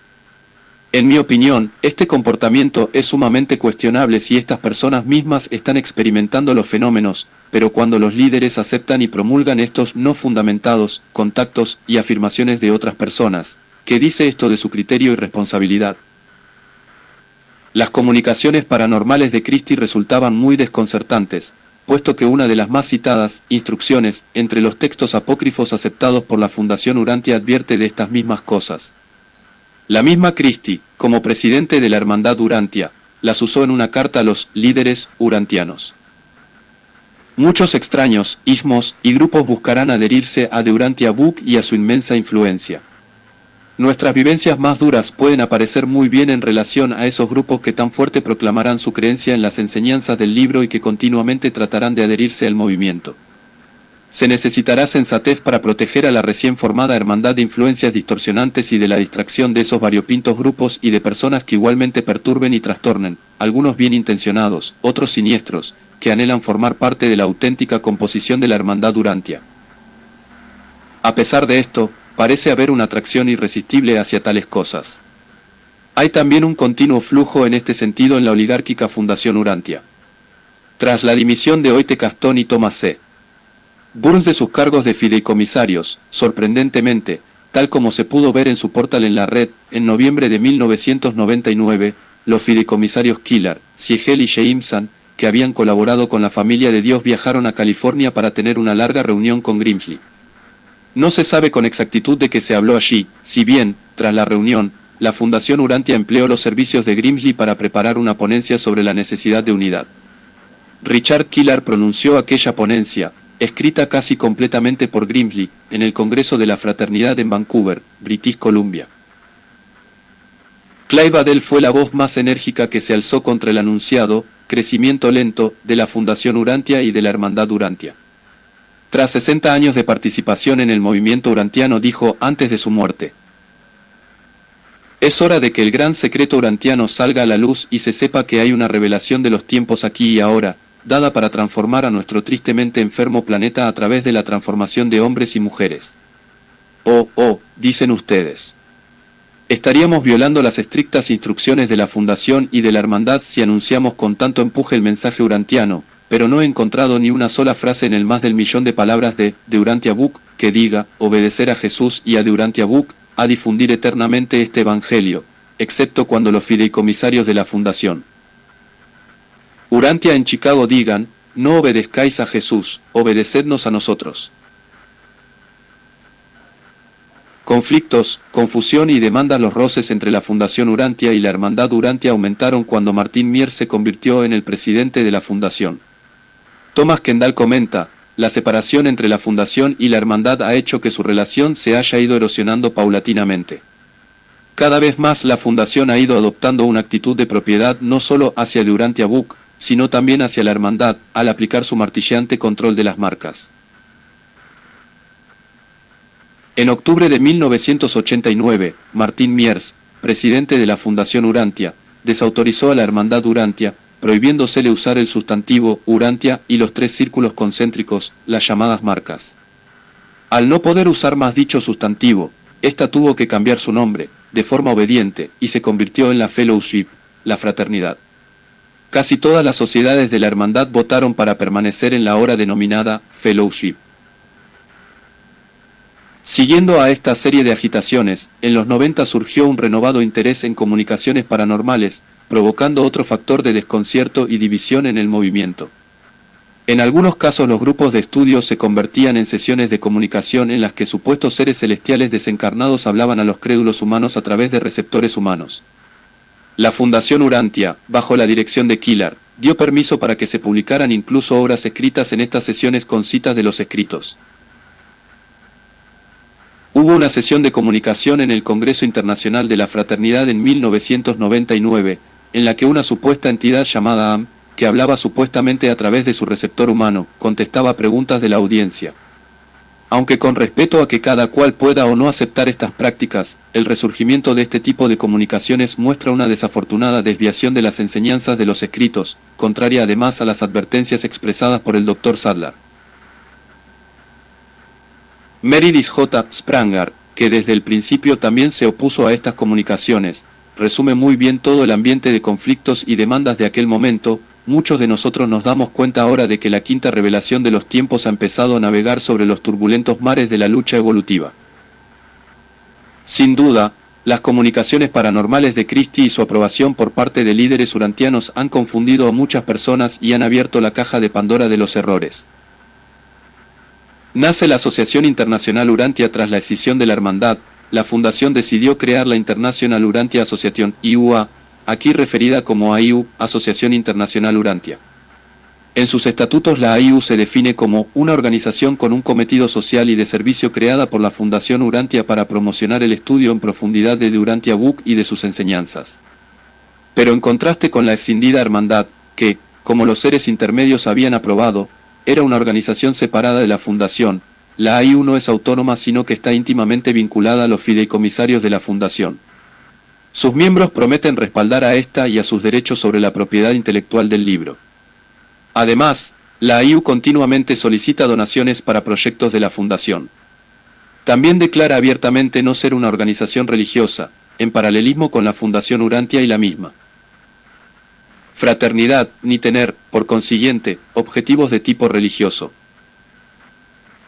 S1: En mi opinión, este comportamiento es sumamente cuestionable si estas personas mismas están experimentando los fenómenos, pero cuando los líderes aceptan y promulgan estos no fundamentados contactos y afirmaciones de otras personas, ¿qué dice esto de su criterio y responsabilidad? Las comunicaciones paranormales de Christie resultaban muy desconcertantes, puesto que una de las más citadas instrucciones entre los textos apócrifos aceptados por la Fundación Urantia advierte de estas mismas cosas. La misma Christie, como presidente de la Hermandad Urantia, las usó en una carta a los líderes urantianos. Muchos extraños, ismos y grupos buscarán adherirse a The Urantia Book y a su inmensa influencia. Nuestras vivencias más duras pueden aparecer muy bien en relación a esos grupos que tan fuerte proclamarán su creencia en las enseñanzas del libro y que continuamente tratarán de adherirse al movimiento. Se necesitará sensatez para proteger a la recién formada hermandad de influencias distorsionantes y de la distracción de esos variopintos grupos y de personas que igualmente perturben y trastornen, algunos bien intencionados, otros siniestros, que anhelan formar parte de la auténtica composición de la hermandad Urantia. A pesar de esto, parece haber una atracción irresistible hacia tales cosas. Hay también un continuo flujo en este sentido en la oligárquica Fundación Urantia. Tras la dimisión de Hoyt Caston y Thomas C. Burns de sus cargos de fideicomisarios, sorprendentemente, tal como se pudo ver en su portal en la red, en noviembre de 1999, los fideicomisarios Killard, Siegel y Jameson, que habían colaborado con la familia de Dios, viajaron a California para tener una larga reunión con Grimsley. No se sabe con exactitud de qué se habló allí, si bien, tras la reunión, la Fundación Urantia empleó los servicios de Grimsley para preparar una ponencia sobre la necesidad de unidad. Richard Killard pronunció aquella ponencia, escrita casi completamente por Grimsley, en el Congreso de la Fraternidad en Vancouver, British Columbia. Clive Adel fue la voz más enérgica que se alzó contra el anunciado crecimiento lento de la Fundación Urantia y de la Hermandad Urantia. Tras 60 años de participación en el movimiento urantiano, dijo antes de su muerte: es hora de que el gran secreto urantiano salga a la luz y se sepa que hay una revelación de los tiempos aquí y ahora, dada para transformar a nuestro tristemente enfermo planeta a través de la transformación de hombres y mujeres. Dicen ustedes. Estaríamos violando las estrictas instrucciones de la Fundación y de la Hermandad si anunciamos con tanto empuje el mensaje urantiano, pero no he encontrado ni una sola frase en el más del millón de palabras de Urantia Book que diga, obedecer a Jesús y a Urantia Book, a difundir eternamente este evangelio, excepto cuando los fideicomisarios de la Fundación Urantia en Chicago digan, no obedezcáis a Jesús, obedecednos a nosotros. Conflictos, confusión y demandas. Los roces entre la Fundación Urantia y la Hermandad Urantia aumentaron cuando Martin Mier se convirtió en el presidente de la Fundación. Thomas Kendall comenta, la separación entre la Fundación y la Hermandad ha hecho que su relación se haya ido erosionando paulatinamente. Cada vez más la Fundación ha ido adoptando una actitud de propiedad no solo hacia el Urantia Book, sino también hacia la Hermandad, al aplicar su martillante control de las marcas. En octubre de 1989, Martin Miers, presidente de la Fundación Urantia, desautorizó a la Hermandad Urantia, prohibiéndosele usar el sustantivo Urantia y los 3 círculos concéntricos, las llamadas marcas. Al no poder usar más dicho sustantivo, ésta tuvo que cambiar su nombre, de forma obediente, y se convirtió en la Fellowship, la fraternidad. Casi todas las sociedades de la Hermandad votaron para permanecer en la ahora denominada Fellowship. Siguiendo a esta serie de agitaciones, en los 90 surgió un renovado interés en comunicaciones paranormales, provocando otro factor de desconcierto y división en el movimiento. En algunos casos los grupos de estudio se convertían en sesiones de comunicación en las que supuestos seres celestiales desencarnados hablaban a los crédulos humanos a través de receptores humanos. La Fundación Urantia, bajo la dirección de Killard, dio permiso para que se publicaran incluso obras escritas en estas sesiones con citas de los escritos. Hubo una sesión de comunicación en el Congreso Internacional de la Fraternidad en 1999, en la que una supuesta entidad llamada AM, que hablaba supuestamente a través de su receptor humano, contestaba preguntas de la audiencia. Aunque con respeto a que cada cual pueda o no aceptar estas prácticas, el resurgimiento de este tipo de comunicaciones muestra una desafortunada desviación de las enseñanzas de los escritos, contraria además a las advertencias expresadas por el Dr. Sadler. Meredith J. Spranger, que desde el principio también se opuso a estas comunicaciones, resume muy bien todo el ambiente de conflictos y demandas de aquel momento. Muchos de nosotros nos damos cuenta ahora de que la quinta revelación de los tiempos ha empezado a navegar sobre los turbulentos mares de la lucha evolutiva. Sin duda, las comunicaciones paranormales de Christie y su aprobación por parte de líderes urantianos han confundido a muchas personas y han abierto la caja de Pandora de los errores. Nace la Asociación Internacional Urantia tras la escisión de la Hermandad. La Fundación decidió crear la International Urantia Association, IUA, aquí referida como AIU, Asociación Internacional Urantia. En sus estatutos la AIU se define como una organización con un cometido social y de servicio creada por la Fundación Urantia para promocionar el estudio en profundidad de Urantia Book y de sus enseñanzas. Pero en contraste con la escindida Hermandad, que, como los seres intermedios habían aprobado, era una organización separada de la Fundación, la AIU no es autónoma sino que está íntimamente vinculada a los fideicomisarios de la Fundación. Sus miembros prometen respaldar a esta y a sus derechos sobre la propiedad intelectual del libro. Además, la AIU continuamente solicita donaciones para proyectos de la Fundación. También declara abiertamente no ser una organización religiosa, en paralelismo con la Fundación Urantia y la misma fraternidad, ni tener, por consiguiente, objetivos de tipo religioso.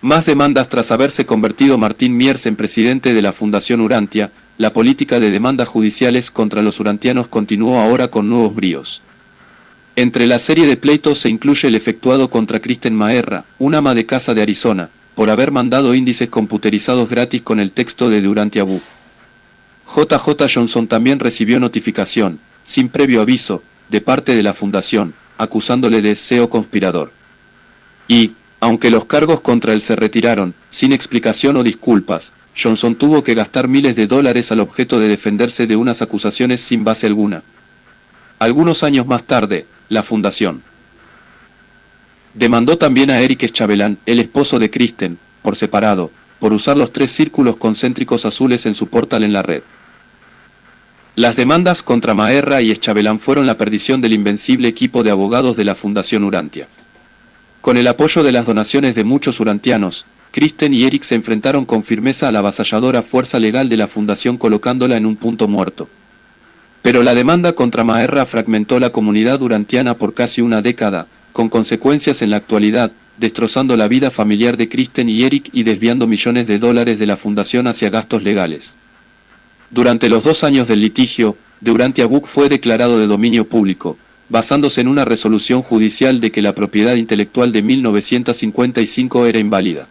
S1: Más demandas tras haberse convertido Martín Miers en presidente de la Fundación Urantia. La política de demandas judiciales contra los urantianos continuó ahora con nuevos bríos. Entre la serie de pleitos se incluye el efectuado contra Kristen Maerra, una ama de casa de Arizona, por haber mandado índices computerizados gratis con el texto de Urantia Book. J.J. Johnson también recibió notificación, sin previo aviso, de parte de la fundación, acusándole de SEO conspirador. Y, aunque los cargos contra él se retiraron, sin explicación o disculpas, Johnson tuvo que gastar miles de dólares al objeto de defenderse de unas acusaciones sin base alguna. Algunos años más tarde, la fundación demandó también a Eric Schavelan, el esposo de Kristen, por separado, por usar los 3 círculos concéntricos azules en su portal en la red. Las demandas contra Maerra y Schavelan fueron la perdición del invencible equipo de abogados de la Fundación Urantia. Con el apoyo de las donaciones de muchos urantianos, Kristen y Eric se enfrentaron con firmeza a la avasalladora fuerza legal de la fundación colocándola en un punto muerto. Pero la demanda contra Maerra fragmentó la comunidad urantiana por casi una década, con consecuencias en la actualidad, destrozando la vida familiar de Kristen y Eric y desviando millones de dólares de la fundación hacia gastos legales. Durante los 2 años del litigio, The Urantia Book fue declarado de dominio público, basándose en una resolución judicial de que la propiedad intelectual de 1955 era inválida.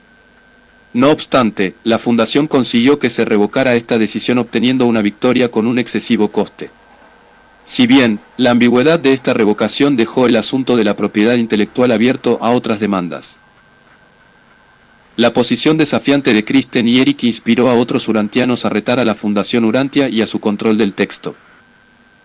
S1: No obstante, la fundación consiguió que se revocara esta decisión obteniendo una victoria con un excesivo coste. Si bien, la ambigüedad de esta revocación dejó el asunto de la propiedad intelectual abierto a otras demandas. La posición desafiante de Kristen y Eric inspiró a otros urantianos a retar a la Fundación Urantia y a su control del texto.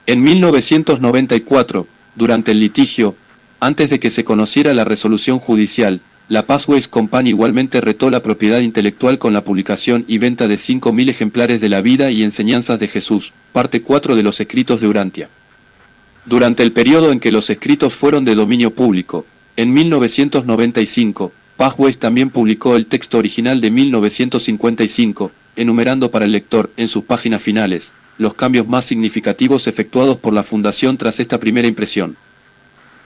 S1: En 1994, durante el litigio, antes de que se conociera la resolución judicial, la Pathways Company igualmente retó la propiedad intelectual con la publicación y venta de 5.000 ejemplares de la vida y enseñanzas de Jesús, parte 4 de los escritos de Urantia. Durante el periodo en que los escritos fueron de dominio público, en 1995, Pathways también publicó el texto original de 1955, enumerando para el lector, en sus páginas finales, los cambios más significativos efectuados por la fundación tras esta primera impresión.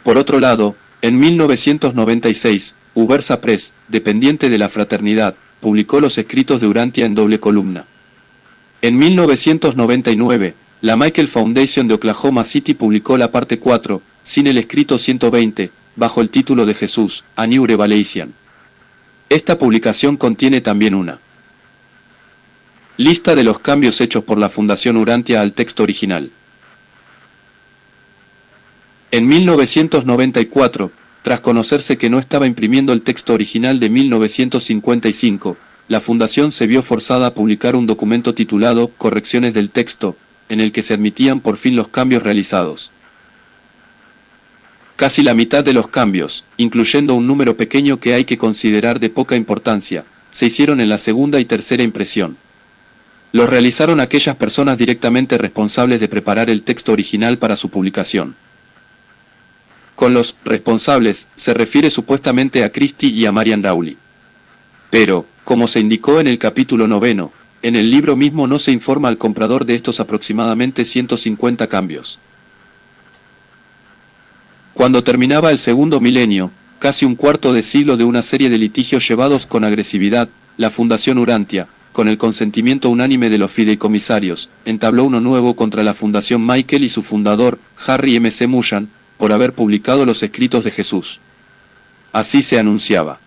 S1: Por otro lado, en 1996, Ubersa Press, dependiente de la fraternidad, publicó los escritos de Urantia en doble columna. En 1999, la Michael Foundation de Oklahoma City publicó la parte 4, sin el escrito 120, bajo el título de Jesús, A New Revelation. Esta publicación contiene también una lista de los cambios hechos por la Fundación Urantia al texto original. En 1994, tras conocerse que no estaba imprimiendo el texto original de 1955, la Fundación se vio forzada a publicar un documento titulado Correcciones del texto, en el que se admitían por fin los cambios realizados. Casi la mitad de los cambios, incluyendo un número pequeño que hay que considerar de poca importancia, se hicieron en la segunda y tercera impresión. Los realizaron aquellas personas directamente responsables de preparar el texto original para su publicación. Con los responsables se refiere supuestamente a Christie y a Marian Rowley. Pero, como se indicó en el capítulo 9, en el libro mismo no se informa al comprador de estos aproximadamente 150 cambios. Cuando terminaba el segundo milenio, casi un cuarto de siglo de una serie de litigios llevados con agresividad, la Fundación Urantia, con el consentimiento unánime de los fideicomisarios, entabló uno nuevo contra la Fundación Michael y su fundador, Harry M. C. Mullan, por haber publicado los escritos de Jesús. Así se anunciaba.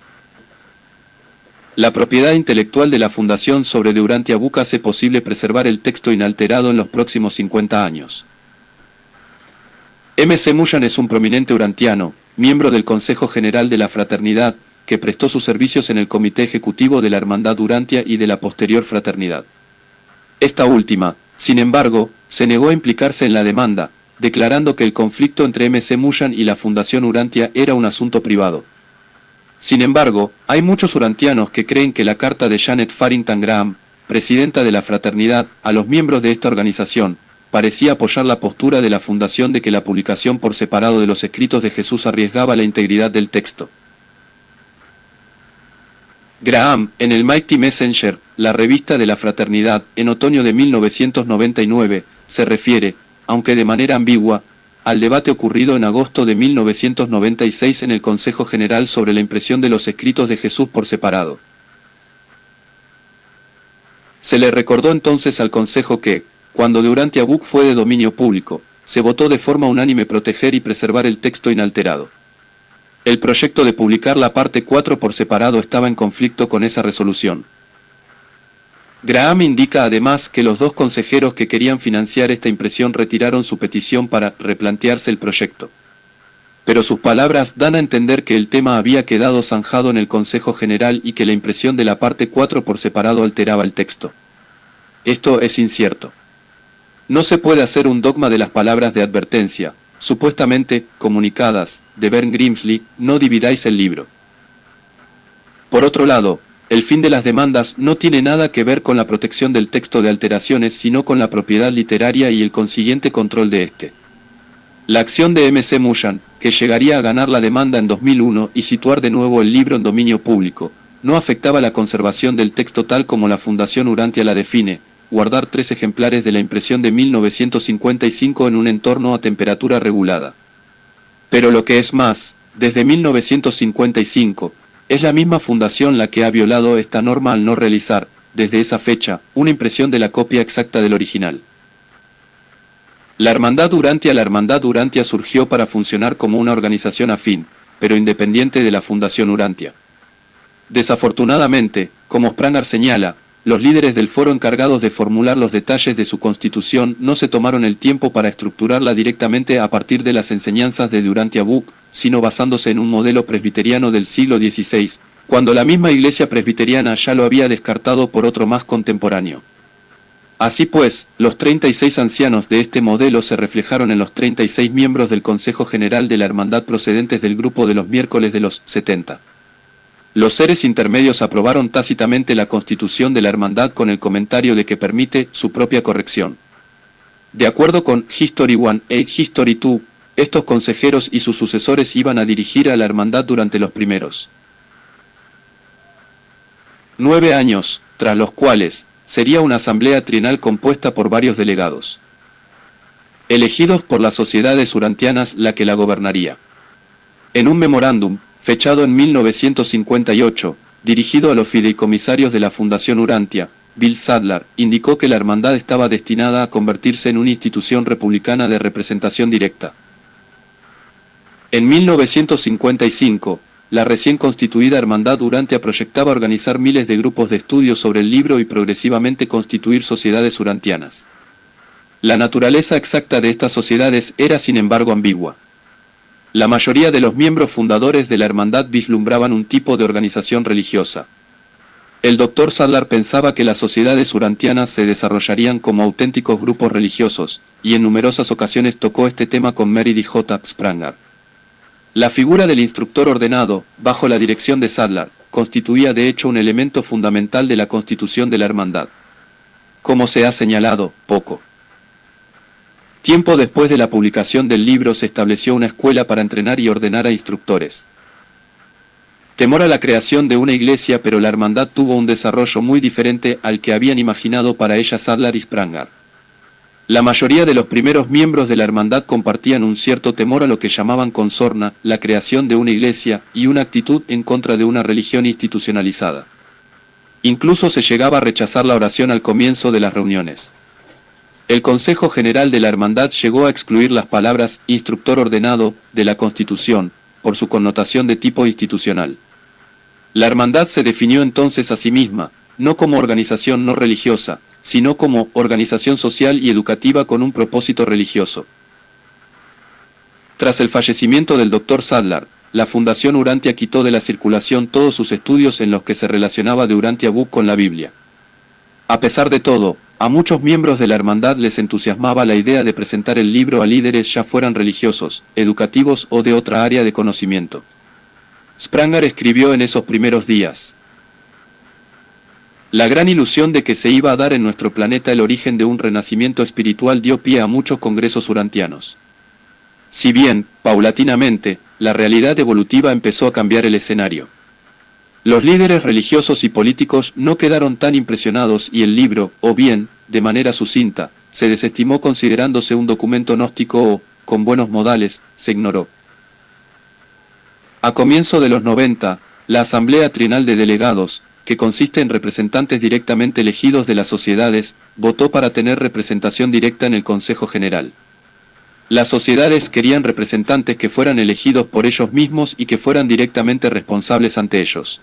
S1: La propiedad intelectual de la Fundación sobre The Urantia Book hace posible preservar el texto inalterado en los próximos 50 años. M. C. Mullan es un prominente urantiano, miembro del Consejo General de la Fraternidad, que prestó sus servicios en el Comité Ejecutivo de la Hermandad Urantia y de la posterior Fraternidad. Esta última, sin embargo, se negó a implicarse en la demanda, declarando que el conflicto entre M. C. Mullan y la Fundación Urantia era un asunto privado. Sin embargo, hay muchos urantianos que creen que la carta de Janet Farrington Graham, presidenta de la Fraternidad, a los miembros de esta organización, parecía apoyar la postura de la Fundación de que la publicación por separado de los escritos de Jesús arriesgaba la integridad del texto. Graham, en el Mighty Messenger, la revista de la Fraternidad, en otoño de 1999, se refiere, aunque de manera ambigua, al debate ocurrido en agosto de 1996 en el Consejo General sobre la impresión de los escritos de Jesús por separado. Se le recordó entonces al Consejo que, cuando Durante Book fue de dominio público, se votó de forma unánime proteger y preservar el texto inalterado. El proyecto de publicar la parte 4 por separado estaba en conflicto con esa resolución. Graham indica además que los dos consejeros que querían financiar esta impresión retiraron su petición para replantearse el proyecto. Pero sus palabras dan a entender que el tema había quedado zanjado en el Consejo General y que la impresión de la parte 4 por separado alteraba el texto. Esto es incierto. No se puede hacer un dogma de las palabras de advertencia, supuestamente comunicadas, de Bernd Grimsley: no dividáis el libro. Por otro lado, el fin de las demandas no tiene nada que ver con la protección del texto de alteraciones, sino con la propiedad literaria y el consiguiente control de éste. La acción de M. C. Mullan, que llegaría a ganar la demanda en 2001 y situar de nuevo el libro en dominio público, no afectaba la conservación del texto tal como la Fundación Urantia la define: guardar 3 ejemplares de la impresión de 1955 en un entorno a temperatura regulada. Pero lo que es más, desde 1955, es la misma fundación la que ha violado esta norma al no realizar, desde esa fecha, una impresión de la copia exacta del original. La Hermandad Urantia surgió para funcionar como una organización afín, pero independiente de la Fundación Urantia. Desafortunadamente, como Spranger señala, los líderes del foro encargados de formular los detalles de su constitución no se tomaron el tiempo para estructurarla directamente a partir de las enseñanzas de Durantia Book, sino basándose en un modelo presbiteriano del siglo XVI, cuando la misma iglesia presbiteriana ya lo había descartado por otro más contemporáneo. Así pues, los 36 ancianos de este modelo se reflejaron en los 36 miembros del Consejo General de la Hermandad procedentes del grupo de los miércoles de los 70. Los seres intermedios aprobaron tácitamente la constitución de la Hermandad con el comentario de que permite su propia corrección. De acuerdo con History 1 e History 2, estos consejeros y sus sucesores iban a dirigir a la Hermandad durante los primeros 9 años, tras los cuales sería una asamblea trienal compuesta por varios delegados, elegidos por las sociedades urantianas, la que la gobernaría. En un memorándum, fechado en 1958, dirigido a los fideicomisarios de la Fundación Urantia, Bill Sadler indicó que la hermandad estaba destinada a convertirse en una institución republicana de representación directa. En 1955, la recién constituida Hermandad Urantia proyectaba organizar miles de grupos de estudio sobre el libro y progresivamente constituir sociedades urantianas. La naturaleza exacta de estas sociedades era sin embargo ambigua. La mayoría de los miembros fundadores de la hermandad vislumbraban un tipo de organización religiosa. El Dr. Sadler pensaba que las sociedades urantianas se desarrollarían como auténticos grupos religiosos, y en numerosas ocasiones tocó este tema con Meredith J. Spranger. La figura del instructor ordenado, bajo la dirección de Sadler, constituía de hecho un elemento fundamental de la constitución de la hermandad. Como se ha señalado, poco tiempo después de la publicación del libro se estableció una escuela para entrenar y ordenar a instructores. Temor a la creación de una iglesia, pero la hermandad tuvo un desarrollo muy diferente al que habían imaginado para ella Sadler y Spranger. La mayoría de los primeros miembros de la hermandad compartían un cierto temor a lo que llamaban con sorna, la creación de una iglesia, y una actitud en contra de una religión institucionalizada. Incluso se llegaba a rechazar la oración al comienzo de las reuniones. El Consejo General de la Hermandad llegó a excluir las palabras «instructor ordenado» de la Constitución, por su connotación de tipo institucional. La Hermandad se definió entonces a sí misma, no como organización no religiosa, sino como organización social y educativa con un propósito religioso. Tras el fallecimiento del Dr. Sadler, la Fundación Urantia quitó de la circulación todos sus estudios en los que se relacionaba de Urantia Book con la Biblia. A pesar de todo, a muchos miembros de la hermandad les entusiasmaba la idea de presentar el libro a líderes ya fueran religiosos, educativos o de otra área de conocimiento. Spranger escribió en esos primeros días: la gran ilusión de que se iba a dar en nuestro planeta el origen de un renacimiento espiritual dio pie a muchos congresos urantianos. Si bien, paulatinamente, la realidad evolutiva empezó a cambiar el escenario. Los líderes religiosos y políticos no quedaron tan impresionados y el libro, o bien, de manera sucinta, se desestimó considerándose un documento gnóstico o, con buenos modales, se ignoró. A comienzo de los 90, la Asamblea Trienal de Delegados, que consiste en representantes directamente elegidos de las sociedades, votó para tener representación directa en el Consejo General. Las sociedades querían representantes que fueran elegidos por ellos mismos y que fueran directamente responsables ante ellos.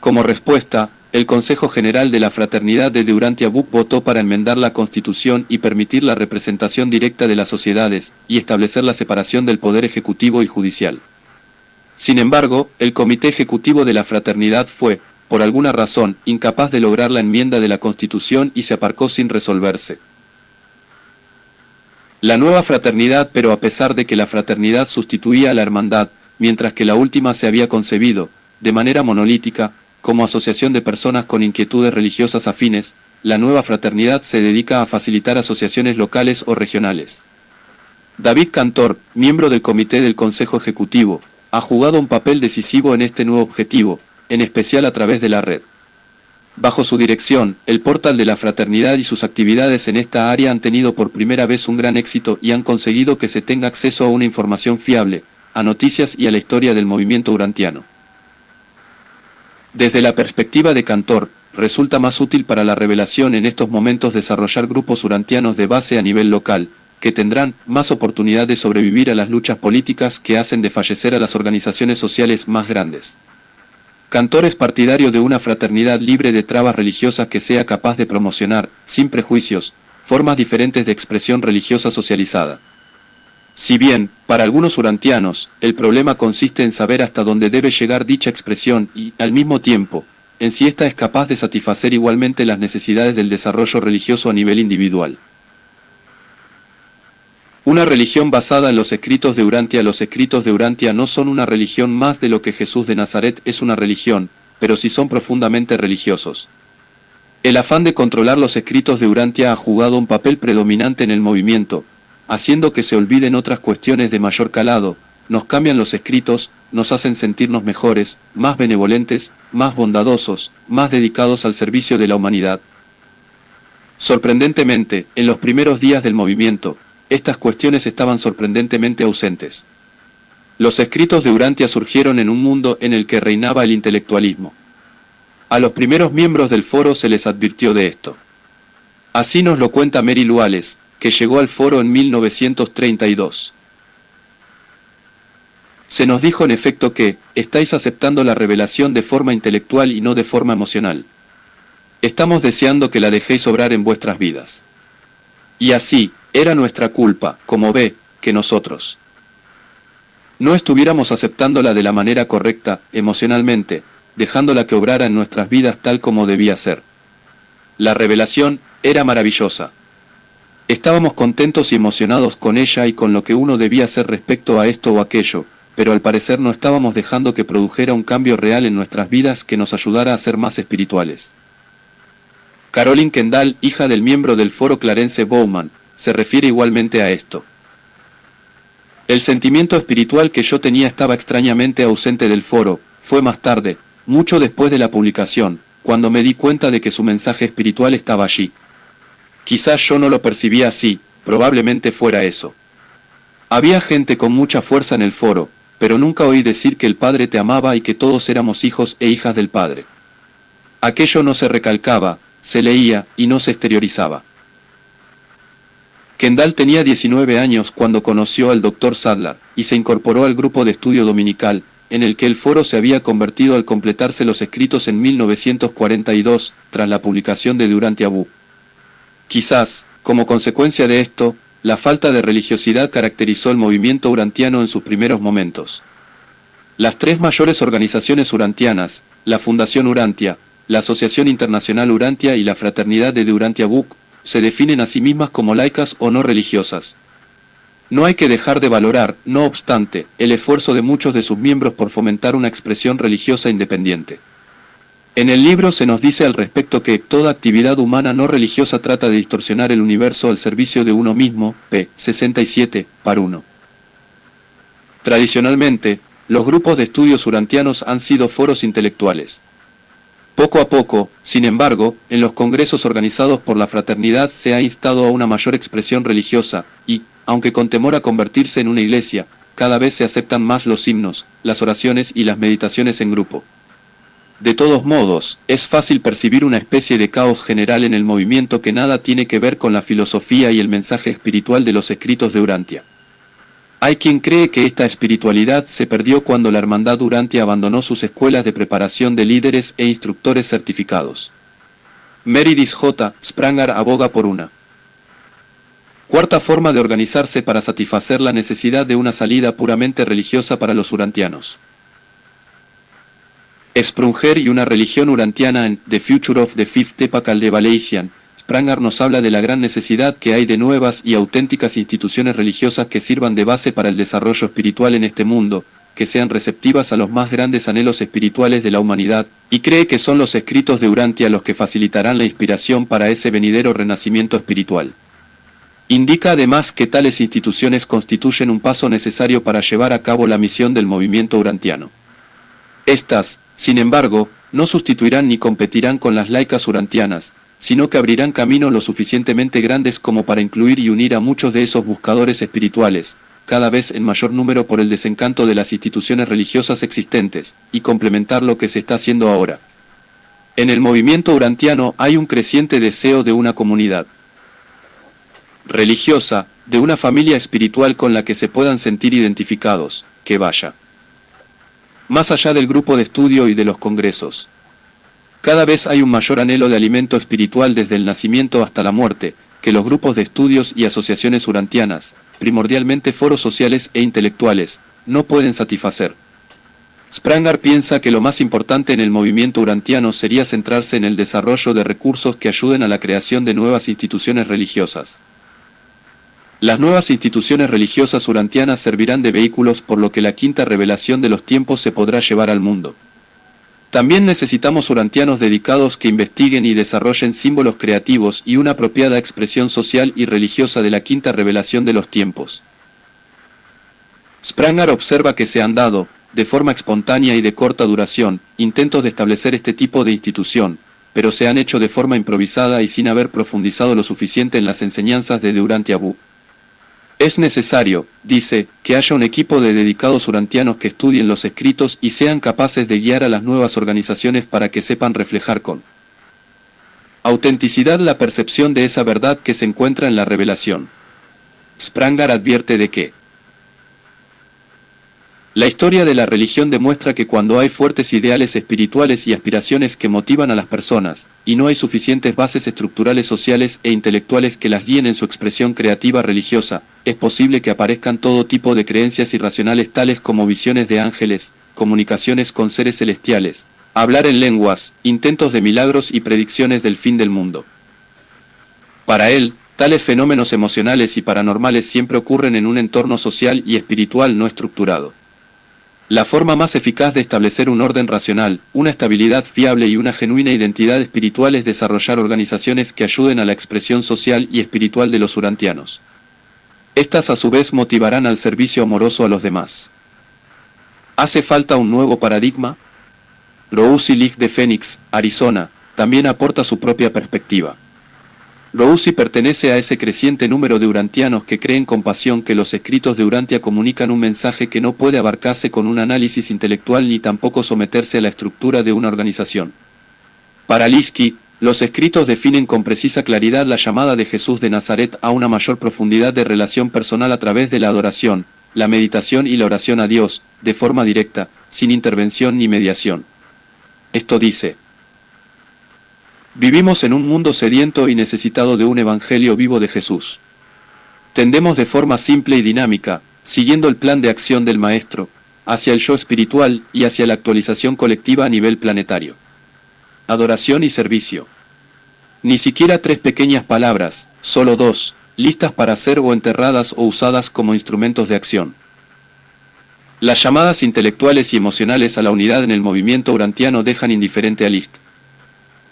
S1: Como respuesta, el Consejo General de la Fraternidad de Durantia Buc votó para enmendar la Constitución y permitir la representación directa de las sociedades, y establecer la separación del Poder Ejecutivo y Judicial. Sin embargo, el Comité Ejecutivo de la Fraternidad fue, por alguna razón, incapaz de lograr la enmienda de la Constitución y se aparcó sin resolverse. La nueva fraternidad, pero a pesar de que la fraternidad sustituía a la hermandad, mientras que la última se había concebido, de manera monolítica, como asociación de personas con inquietudes religiosas afines, la nueva fraternidad se dedica a facilitar asociaciones locales o regionales. David Cantor, miembro del Comité del Consejo Ejecutivo, ha jugado un papel decisivo en este nuevo objetivo, en especial a través de la red. Bajo su dirección, el portal de la fraternidad y sus actividades en esta área han tenido por primera vez un gran éxito y han conseguido que se tenga acceso a una información fiable, a noticias y a la historia del movimiento urantiano. Desde la perspectiva de Cantor, resulta más útil para la revelación en estos momentos desarrollar grupos urantianos de base a nivel local, que tendrán más oportunidad de sobrevivir a las luchas políticas que hacen desfallecer a las organizaciones sociales más grandes. Cantor es partidario de una fraternidad libre de trabas religiosas que sea capaz de promocionar, sin prejuicios, formas diferentes de expresión religiosa socializada. Si bien, para algunos urantianos, el problema consiste en saber hasta dónde debe llegar dicha expresión y, al mismo tiempo, en si ésta es capaz de satisfacer igualmente las necesidades del desarrollo religioso a nivel individual. Una religión basada en los escritos de Urantia. Los escritos de Urantia no son una religión más de lo que Jesús de Nazaret es una religión, pero sí son profundamente religiosos. El afán de controlar los escritos de Urantia ha jugado un papel predominante en el movimiento, haciendo que se olviden otras cuestiones de mayor calado. Nos cambian los escritos, nos hacen sentirnos mejores, más benevolentes, más bondadosos, más dedicados al servicio de la humanidad. Sorprendentemente, en los primeros días del movimiento, estas cuestiones estaban sorprendentemente ausentes. Los escritos de Urantia surgieron en un mundo en el que reinaba el intelectualismo. A los primeros miembros del foro se les advirtió de esto. Así nos lo cuenta Mary Luales, que llegó al foro en 1932. Se nos dijo en efecto que, estáis aceptando la revelación de forma intelectual y no de forma emocional. Estamos deseando que la dejéis obrar en vuestras vidas. Y así, era nuestra culpa, como ve, que nosotros no estuviéramos aceptándola de la manera correcta, emocionalmente, dejándola que obrara en nuestras vidas tal como debía ser. La revelación era maravillosa. Estábamos contentos y emocionados con ella y con lo que uno debía hacer respecto a esto o aquello, pero al parecer no estábamos dejando que produjera un cambio real en nuestras vidas que nos ayudara a ser más espirituales. Caroline Kendall, hija del miembro del foro Clarence Bowman, se refiere igualmente a esto. El sentimiento espiritual que yo tenía estaba extrañamente ausente del foro. Fue más tarde, mucho después de la publicación, cuando me di cuenta de que su mensaje espiritual estaba allí. Quizás yo no lo percibía así, probablemente fuera eso. Había gente con mucha fuerza en el foro, pero nunca oí decir que el Padre te amaba y que todos éramos hijos e hijas del Padre. Aquello no se recalcaba, se leía y no se exteriorizaba. Kendall tenía 19 años cuando conoció al Dr. Sadler, y se incorporó al grupo de estudio dominical, en el que el foro se había convertido al completarse los escritos en 1942, tras la publicación de Durantia Buc. Quizás, como consecuencia de esto, la falta de religiosidad caracterizó el movimiento urantiano en sus primeros momentos. Las tres mayores organizaciones urantianas, la Fundación Urantia, la Asociación Internacional Urantia y la Fraternidad de Durantia Buc, se definen a sí mismas como laicas o no religiosas. No hay que dejar de valorar, no obstante, el esfuerzo de muchos de sus miembros por fomentar una expresión religiosa independiente. En el libro se nos dice al respecto que toda actividad humana no religiosa trata de distorsionar el universo al servicio de uno mismo, p. 67, par 1. Tradicionalmente, los grupos de estudios urantianos han sido foros intelectuales. Poco a poco, sin embargo, en los congresos organizados por la fraternidad se ha instado a una mayor expresión religiosa, y, aunque con temor a convertirse en una iglesia, cada vez se aceptan más los himnos, las oraciones y las meditaciones en grupo. De todos modos, es fácil percibir una especie de caos general en el movimiento que nada tiene que ver con la filosofía y el mensaje espiritual de los escritos de Urantia. Hay quien cree que esta espiritualidad se perdió cuando la hermandad Urantia abandonó sus escuelas de preparación de líderes e instructores certificados. Meredith J. Spranger aboga por una cuarta forma de organizarse para satisfacer la necesidad de una salida puramente religiosa para los urantianos. Sprunger y una religión urantiana en The Future of the Fifth Epochal Revelation. Spranger nos habla de la gran necesidad que hay de nuevas y auténticas instituciones religiosas que sirvan de base para el desarrollo espiritual en este mundo, que sean receptivas a los más grandes anhelos espirituales de la humanidad, y cree que son los escritos de Urantia los que facilitarán la inspiración para ese venidero renacimiento espiritual. Indica además que tales instituciones constituyen un paso necesario para llevar a cabo la misión del movimiento urantiano. Estas, sin embargo, no sustituirán ni competirán con las laicas urantianas, sino que abrirán camino lo suficientemente grandes como para incluir y unir a muchos de esos buscadores espirituales, cada vez en mayor número por el desencanto de las instituciones religiosas existentes, y complementar lo que se está haciendo ahora. En el movimiento urantiano hay un creciente deseo de una comunidad religiosa, de una familia espiritual con la que se puedan sentir identificados, que vaya más allá del grupo de estudio y de los congresos. Cada vez hay un mayor anhelo de alimento espiritual desde el nacimiento hasta la muerte, que los grupos de estudios y asociaciones urantianas, primordialmente foros sociales e intelectuales, no pueden satisfacer. Spranger piensa que lo más importante en el movimiento urantiano sería centrarse en el desarrollo de recursos que ayuden a la creación de nuevas instituciones religiosas. Las nuevas instituciones religiosas urantianas servirán de vehículos por lo que la quinta revelación de los tiempos se podrá llevar al mundo. También necesitamos urantianos dedicados que investiguen y desarrollen símbolos creativos y una apropiada expresión social y religiosa de la quinta revelación de los tiempos. Spranger observa que se han dado, de forma espontánea y de corta duración, intentos de establecer este tipo de institución, pero se han hecho de forma improvisada y sin haber profundizado lo suficiente en las enseñanzas de Urantia Bu. Es necesario, dice, que haya un equipo de dedicados urantianos que estudien los escritos y sean capaces de guiar a las nuevas organizaciones para que sepan reflejar con autenticidad la percepción de esa verdad que se encuentra en la revelación. Spranger advierte de que la historia de la religión demuestra que cuando hay fuertes ideales espirituales y aspiraciones que motivan a las personas, y no hay suficientes bases estructurales sociales e intelectuales que las guíen en su expresión creativa religiosa, es posible que aparezcan todo tipo de creencias irracionales tales como visiones de ángeles, comunicaciones con seres celestiales, hablar en lenguas, intentos de milagros y predicciones del fin del mundo. Para él, tales fenómenos emocionales y paranormales siempre ocurren en un entorno social y espiritual no estructurado. La forma más eficaz de establecer un orden racional, una estabilidad fiable y una genuina identidad espiritual es desarrollar organizaciones que ayuden a la expresión social y espiritual de los urantianos. Estas a su vez motivarán al servicio amoroso a los demás. ¿Hace falta un nuevo paradigma? Rousi League de Phoenix, Arizona, también aporta su propia perspectiva. Rousi pertenece a ese creciente número de urantianos que creen con pasión que los escritos de Urantia comunican un mensaje que no puede abarcarse con un análisis intelectual ni tampoco someterse a la estructura de una organización. Para Liski, los escritos definen con precisa claridad la llamada de Jesús de Nazaret a una mayor profundidad de relación personal a través de la adoración, la meditación y la oración a Dios, de forma directa, sin intervención ni mediación. Esto dice: vivimos en un mundo sediento y necesitado de un evangelio vivo de Jesús. Tendemos de forma simple y dinámica, siguiendo el plan de acción del Maestro, hacia el yo espiritual y hacia la actualización colectiva a nivel planetario. Adoración y servicio. Ni siquiera 3 pequeñas palabras, solo 2, listas para ser o enterradas o usadas como instrumentos de acción. Las llamadas intelectuales y emocionales a la unidad en el movimiento urantiano dejan indiferente a Lisk.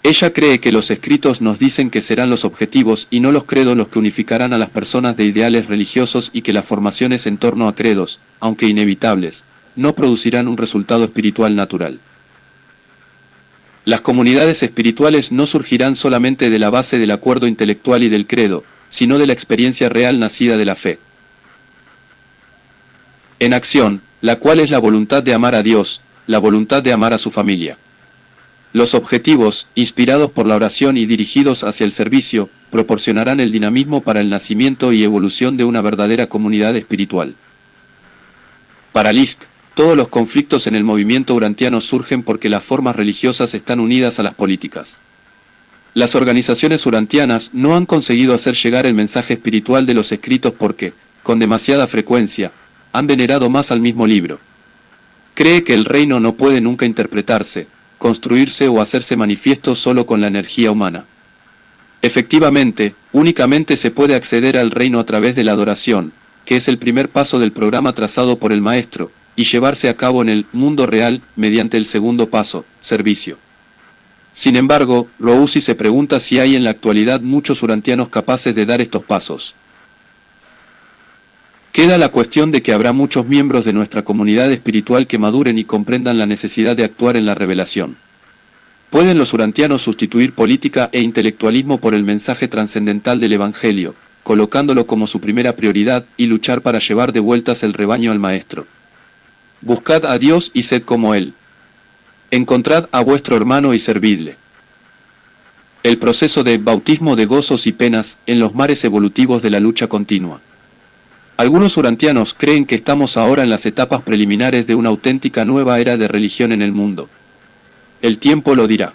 S1: Ella cree que los escritos nos dicen que serán los objetivos y no los credos los que unificarán a las personas de ideales religiosos y que las formaciones en torno a credos, aunque inevitables, no producirán un resultado espiritual natural. Las comunidades espirituales no surgirán solamente de la base del acuerdo intelectual y del credo, sino de la experiencia real nacida de la fe. en acción, la cual es la voluntad de amar a Dios, la voluntad de amar a su familia. Los objetivos, inspirados por la oración y dirigidos hacia el servicio, proporcionarán el dinamismo para el nacimiento y evolución de una verdadera comunidad espiritual. Para Lisk, todos los conflictos en el movimiento urantiano surgen porque las formas religiosas están unidas a las políticas. Las organizaciones urantianas no han conseguido hacer llegar el mensaje espiritual de los escritos porque, con demasiada frecuencia, han venerado más al mismo libro. Cree que el reino no puede nunca interpretarse, construirse o hacerse manifiesto solo con la energía humana. Efectivamente, únicamente se puede acceder al reino a través de la adoración, que es el primer paso del programa trazado por el Maestro, y llevarse a cabo en el mundo real mediante el segundo paso, servicio. Sin embargo, Rousi se pregunta si hay en la actualidad muchos urantianos capaces de dar estos pasos. Queda la cuestión de que habrá muchos miembros de nuestra comunidad espiritual que maduren y comprendan la necesidad de actuar en la revelación. ¿Pueden los urantianos sustituir política e intelectualismo por el mensaje trascendental del Evangelio, colocándolo como su primera prioridad y luchar para llevar de vueltas el rebaño al Maestro? Buscad a Dios y sed como Él. Encontrad a vuestro hermano y servidle. El proceso de bautismo de gozos y penas en los mares evolutivos de la lucha continua. Algunos urantianos creen que estamos ahora en las etapas preliminares de una auténtica nueva era de religión en el mundo. El tiempo lo dirá.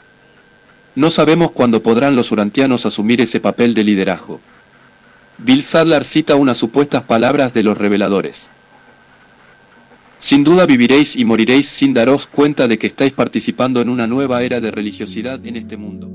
S1: No sabemos cuándo podrán los urantianos asumir ese papel de liderazgo. Bill Sadler cita unas supuestas palabras de los reveladores. Sin duda viviréis y moriréis sin daros cuenta de que estáis participando en una nueva era de religiosidad en este mundo.